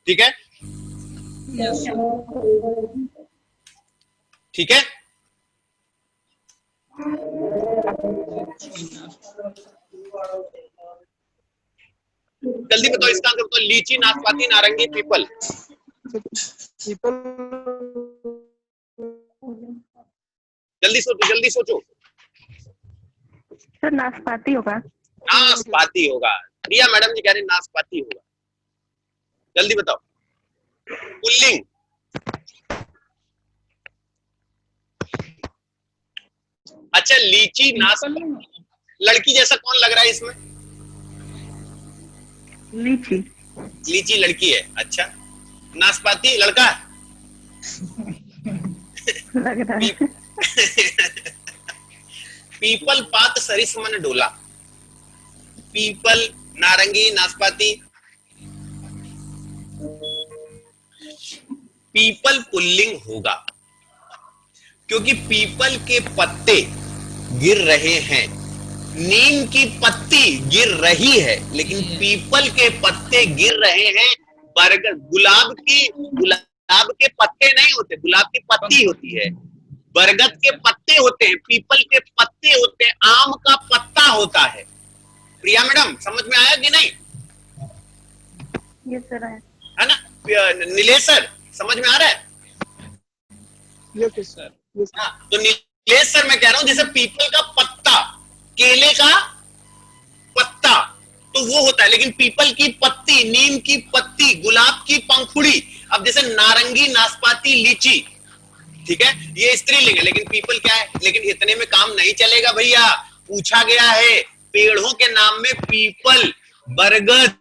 ठीक है? ठीक है, जल्दी बताओ इसका आंसर बताओ। लीची, नाशपाती, नारंगी, पीपल। जल्दी सोचो, जल्दी सोचो। सर नाशपाती होगा। नाशपाती होगा। प्रिया मैडम जी कह रहे नाशपाती होगा, जल्दी बताओ। पुल्लिंग, अच्छा लीची, नाशपाती, लड़की जैसा कौन लग रहा है इसमें? लीची। लीची लड़की है, अच्छा। नाशपाती लड़का है? लग रहा है। पीपल पात सरिस मन डोला। पीपल, नारंगी, नाशपाती। पीपल पुल्लिंग होगा क्योंकि पीपल के पत्ते गिर रहे हैं, नीम की पत्ती गिर रही है, लेकिन पीपल के पत्ते गिर रहे हैं। बरगद, गुलाब के पत्ते नहीं होते, गुलाब की पत्ती होती है। बरगद के पत्ते होते हैं, पीपल के पत्ते होते हैं, आम का पत्ता होता है। प्रिया मैडम समझ में आया कि नहीं? ये सर है। है ना? नीलेश सर समझ में आ रहा है? Yes sir. हाँ, तो नीलेश सर मैं कह रहा हूं जैसे पीपल का पत्ता, केले का पत्ता तो वो होता है, लेकिन पीपल की पत्ती, नीम की पत्ती, गुलाब की पंखुड़ी, अब जैसे नारंगी, नाशपाती, लीची, ठीक है, ये स्त्रीलिंग है, लेकिन पीपल क्या है? लेकिन इतने में काम नहीं चलेगा भैया, पूछा गया है पेड़ों के नाम में पीपल, बरगद,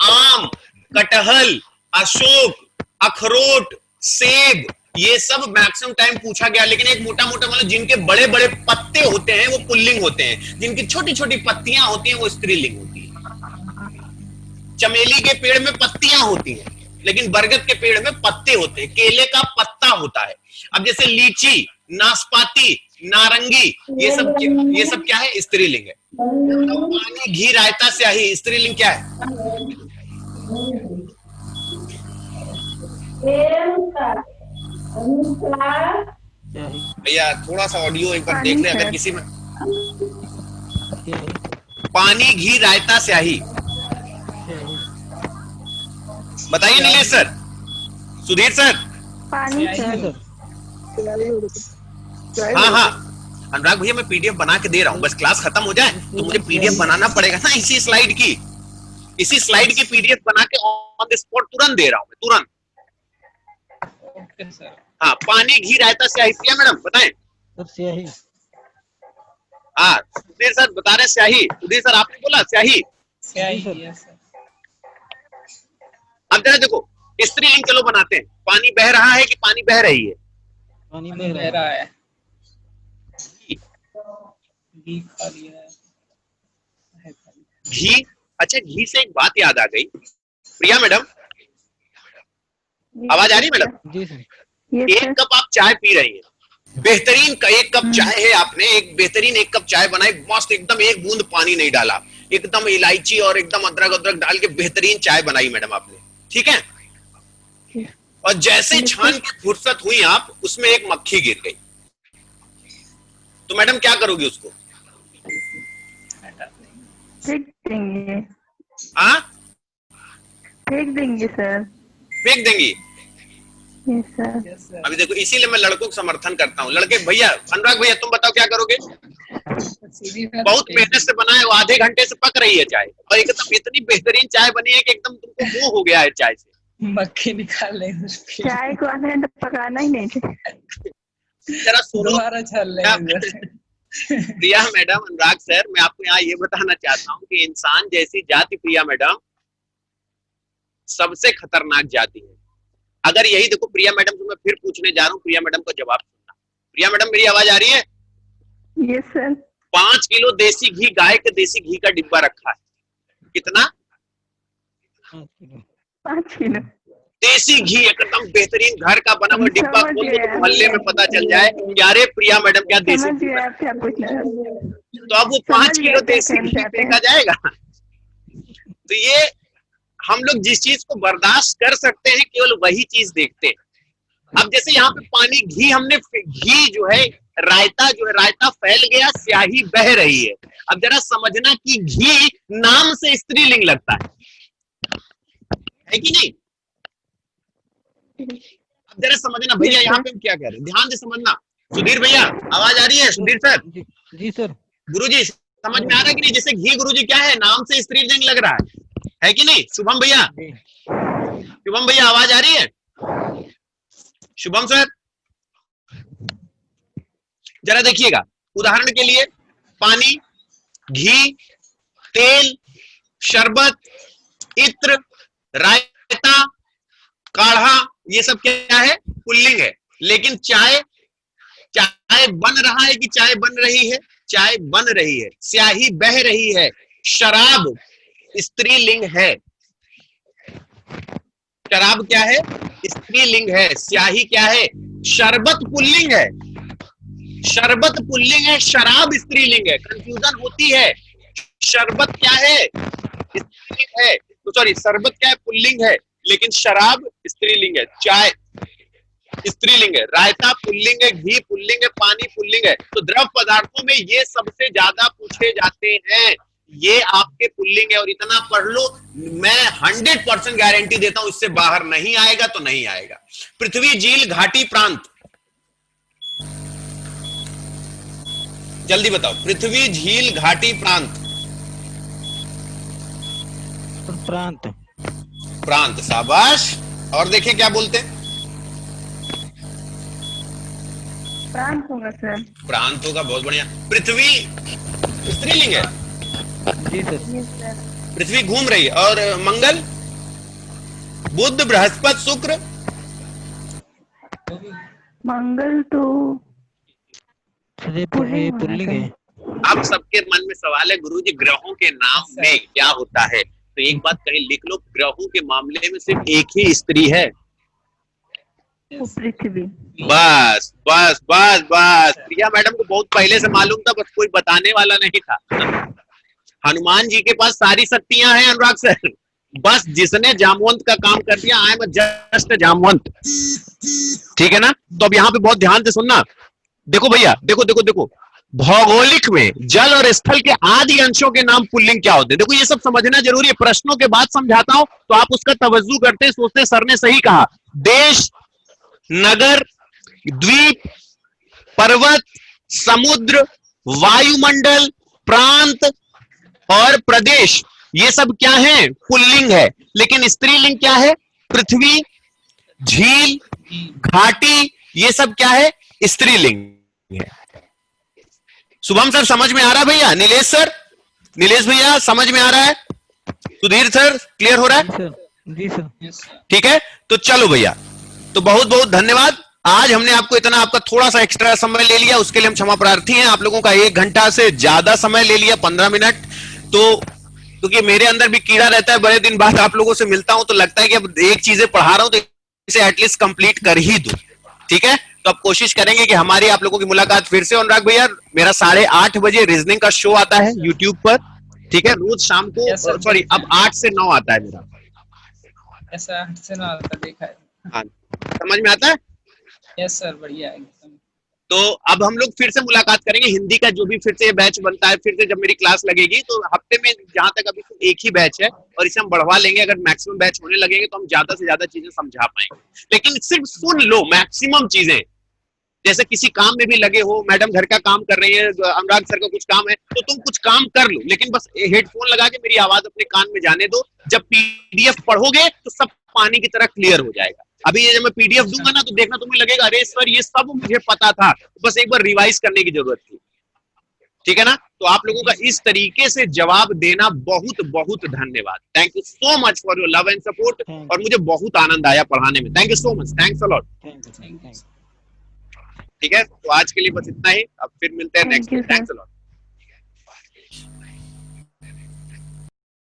आम, कटहल, अशोक, अखरोट, सेब, ये सब मैक्सिमम टाइम पूछा गया। लेकिन एक मोटा मोटा मतलब जिनके बड़े बड़े पत्ते होते हैं वो पुल्लिंग होते हैं, जिनकी छोटी छोटी पत्तियां होती हैं वो स्त्रीलिंग होती है। चमेली के पेड़ में पत्तियां होती हैं, लेकिन बरगद के पेड़ में पत्ते होते हैं, केले का पत्ता होता है। अब जैसे लीची, नाशपाती, नारंगी, ये सब क्या है? स्त्रीलिंग है। पानी, घी, रायता, स्याही, स्त्रीलिंग क्या है? भैया थोड़ा सा ऑडियो एक बार देख ले, अगर किसी में पानी, घी, रायता, स्याही, बताइए नीलेश सर, सुधीर सर। पानी सर। हाँ हाँ अनुराग भैया मैं पीडीएफ बना के दे रहा हूँ, बस क्लास खत्म हो जाए तो मुझे पीडीएफ बनाना पड़ेगा ना, इसी स्लाइड की पीडीएफ बना के ऑन द स्पॉट तुरंत दे रहा हूँ, तुरंत। Okay sir. हाँ, पानी, घी, रायता, स्याही। प्रिया मैडम बताएं। सर स्याही। हाँ सुधीर सर बता रहे स्याही। सुधीर सर आपने बोला स्याही। Yes sir. अब जरा देखो स्त्रीलिंग चलो बनाते हैं। पानी बह रहा है कि पानी बह रही है? पानी पानी बह बह रहा है। रहा है। घी खा लिया है। घी, अच्छा घी से एक बात याद आ गई। प्रिया मैडम आवाज आ रही है मैडम? जी सर। एक कप आप चाय पी रही हैं, बेहतरीन का एक कप चाय है, आपने एक बेहतरीन एक कप चाय बनाई, मस्त एकदम, एक बूंद पानी नहीं डाला, एकदम इलायची और एकदम अदरक डाल के बेहतरीन चाय बनाई मैडम आपने, ठीक है? और जैसे छान के फुर्सत हुई आप, उसमें एक मक्खी गिर गई, तो मैडम क्या करोगी उसको? फेंक देंगे। हाँ फेंक देंगे सर। फेंक देंगी? Yes sir. Yes sir. अभी देखो इसीलिए मैं लड़कों को समर्थन करता हूँ। लड़के भैया, अनुराग भैया तुम बताओ क्या करोगे? बहुत मेहनत से बना है वो, आधे घंटे से पक रही है चाय, और एकदम इतनी बेहतरीन चाय बनी है कि एकदम तुमको मुंह हो गया है चाय से। मक्खी निकाल लेंगे। चाय को आधा घंटा पकाना ही नहीं चाहिए। जरा सुनो दोबारा छान लेंगे। प्रिया मैडम, अनुराग सर, मैं आपको यहाँ ये बताना चाहता हूँ कि इंसान जैसी जाति प्रिया मैडम सबसे खतरनाक जाति है। अगर यही देखो प्रिया मैडम को मैं फिर पूछने जा रहा हूँ, प्रिया मैडम को जवाब सुनना। प्रिया मैडम मेरी आवाज आ रही है? Yes sir. 5 किलो देसी घी, गाय के देसी घी का डिब्बा रखा है। कितना? 5 किलो देसी घी, एकदम बेहतरीन घर का बना हुआ डिब्बा समझ खोल दो गया। तो मोहल्ले में पता चल जाए कि अरे प्रिया मैडम क्या देसी समझ घी गया बना। आप क्या पूछना है। तो अब वो 5 समझ किलो गया क्या देसी कहना घी चाहते हैं। फेंका जाएगा? तो ये हम लोग जिस चीज को बर्दाश्त कर सकते हैं केवल वही चीज देखते हैं। अब जैसे यहाँ पे पानी, घी, हमने घी जो है, रायता जो है, रायता फैल गया, स्याही बह रही है। अब जरा समझना कि घी नाम से स्त्रीलिंग लगता है कि नहीं? अब जरा समझना भैया यहाँ पे हम क्या कह रहे हैं, ध्यान से समझना। सुधीर भैया आवाज आ रही है? सुधीर सर, जी सर। गुरुजी समझ में आ रहा है कि नहीं? जैसे घी गुरुजी क्या है, नाम से स्त्रीलिंग लग रहा है कि नहीं? शुभम भैया, शुभम भैया आवाज आ रही है? शुभम सर जरा देखिएगा, उदाहरण के लिए पानी, घी, तेल, शरबत, इत्र, रायता, काढ़ा, ये सब क्या है? पुल्लिंग है। लेकिन चाय, चाय बन रहा है कि चाय बन रही है? चाय बन रही है। स्याही बह रही है। शराब स्त्रीलिंग है। शराब क्या है? स्त्रीलिंग है। स्याही क्या है? शरबत पुल्लिंग है। शरबत पुल्लिंग है, शराब स्त्रीलिंग है। कंफ्यूजन होती है। शरबत क्या है? स्त्रीलिंग है, तो सॉरी, शरबत क्या है? पुल्लिंग है, लेकिन शराब स्त्रीलिंग है। चाय स्त्रीलिंग है, रायता पुल्लिंग है, घी पुल्लिंग है, पानी पुल्लिंग है। तो द्रव पदार्थों में ये सबसे ज्यादा पूछे जाते हैं, ये आपके पुल्लिंग है। और इतना पढ़ लो, मैं 100% गारंटी देता हूं इससे बाहर नहीं आएगा तो नहीं आएगा। पृथ्वी, झील, घाटी, प्रांत, जल्दी बताओ। पृथ्वी, झील, घाटी, प्रांत। प्रांत। प्रांत, शाबाश। और देखिए क्या बोलते हैं, प्रांत होगा सर। प्रांत होगा, बहुत बढ़िया। पृथ्वी स्त्रीलिंग है, जी सर। Yes sir. पृथ्वी घूम रही है। और मंगल, बुध, बृहस्पति, शुक्र, मंगल तो पुल्लिंग है। आप सबके मन में सवाल है, गुरुजी ग्रहों के नाम में क्या होता है? तो एक बात कहीं लिख लो, ग्रहों के मामले में सिर्फ एक ही स्त्री है, वो पृथ्वी। बस बस बस बस। प्रिया मैडम को बहुत पहले से मालूम था, बस कोई बताने वाला नहीं था। हनुमान जी के पास सारी शक्तियां हैं अनुराग सर, बस जिसने जामवंत का काम कर दिया, आई एम जस्ट जामवंत। ठीक है ना? तो अब यहाँ पे बहुत ध्यान से सुनना। देखो भैया, देखो देखो देखो, भौगोलिक में जल और स्थल के आदि अंशों के नाम पुल्लिंग क्या होते हैं? देखो ये सब समझना जरूरी है, प्रश्नों के बाद समझाता हूं तो आप उसका तवज्जो करते सोचते सर ने सही कहा। देश, नगर, द्वीप, पर्वत, समुद्र, वायुमंडल, प्रांत और प्रदेश, ये सब क्या है? पुल्लिंग है। लेकिन स्त्रीलिंग क्या है? पृथ्वी, झील, घाटी, ये सब क्या है? स्त्रीलिंग है। शुभम सर समझ में आ रहा है भैया? नीलेश सर, नीलेश भैया समझ में आ रहा है? सुधीर सर क्लियर हो रहा है? जी सर। ठीक है, तो चलो भैया, तो बहुत बहुत धन्यवाद। आज हमने आपको इतना, आपका थोड़ा सा एक्स्ट्रा समय ले लिया, उसके लिए हम क्षमा प्रार्थी हैं। आप लोगों का 1 घंटा से ज्यादा समय ले लिया, 15 मिनट। तो क्योंकि मेरे अंदर भी कीड़ा रहता है, बड़े दिन बाद आप लोगों से मिलता हूं तो लगता है कि अब एक चीजें पढ़ा रहा हूं तो इसे एटलीस्ट कंप्लीट कर ही दूं। ठीक है, तो अब कोशिश करेंगे कि हमारी आप लोगों की मुलाकात फिर से। अनुराग भैया, मेरा 8:30 बजे रीजनिंग का शो आता है यूट्यूब पर, ठीक है, रोज शाम को। Yes, sir. सॉरी, अब 8 से 9 आता है मेरा। ऐसा 8 से 9 आता देखा है। हाँ, समझ में आता है? यस सर, बढ़िया एकदम। तो अब हम लोग फिर से मुलाकात करेंगे। हिंदी का जो भी फिर से बैच बनता है, फिर से जब मेरी क्लास लगेगी तो हफ्ते में, जहां तक अभी तो एक ही बैच है और इसे हम बढ़वा लेंगे। अगर मैक्सिमम बैच होने लगेंगे तो हम ज्यादा से ज्यादा चीजें समझा पाएंगे। लेकिन सिर्फ सुन लो मैक्सिमम चीजें। जैसे किसी काम में भी लगे हो, मैडम घर का काम कर रही है, अनुराग सर का कुछ काम है, तो तुम कुछ काम कर लो, लेकिन बस हेडफोन लगा के मेरी आवाज अपने कान में जाने दो। जब पीडीएफ पढ़ोगे तो सब पानी की तरह क्लियर हो जाएगा। अभी ये जब मैं पीडीएफ दूंगा ना तो देखना तुम्हें लगेगा, अरे सर ये सब मुझे पता था, बस एक बार रिवाइज करने की जरूरत थी। ठीक है ना? तो आप लोगों का इस तरीके से जवाब देना बहुत बहुत धन्यवाद। Thank you so much for your love and support. और मुझे बहुत आनंद आया पढ़ाने में। Thank you so much, thanks a lot. Thank you. ठीक है, तो आज के लिए बस इतना ही, अब फिर मिलते हैं Thank next. you, sir. Thanks a lot.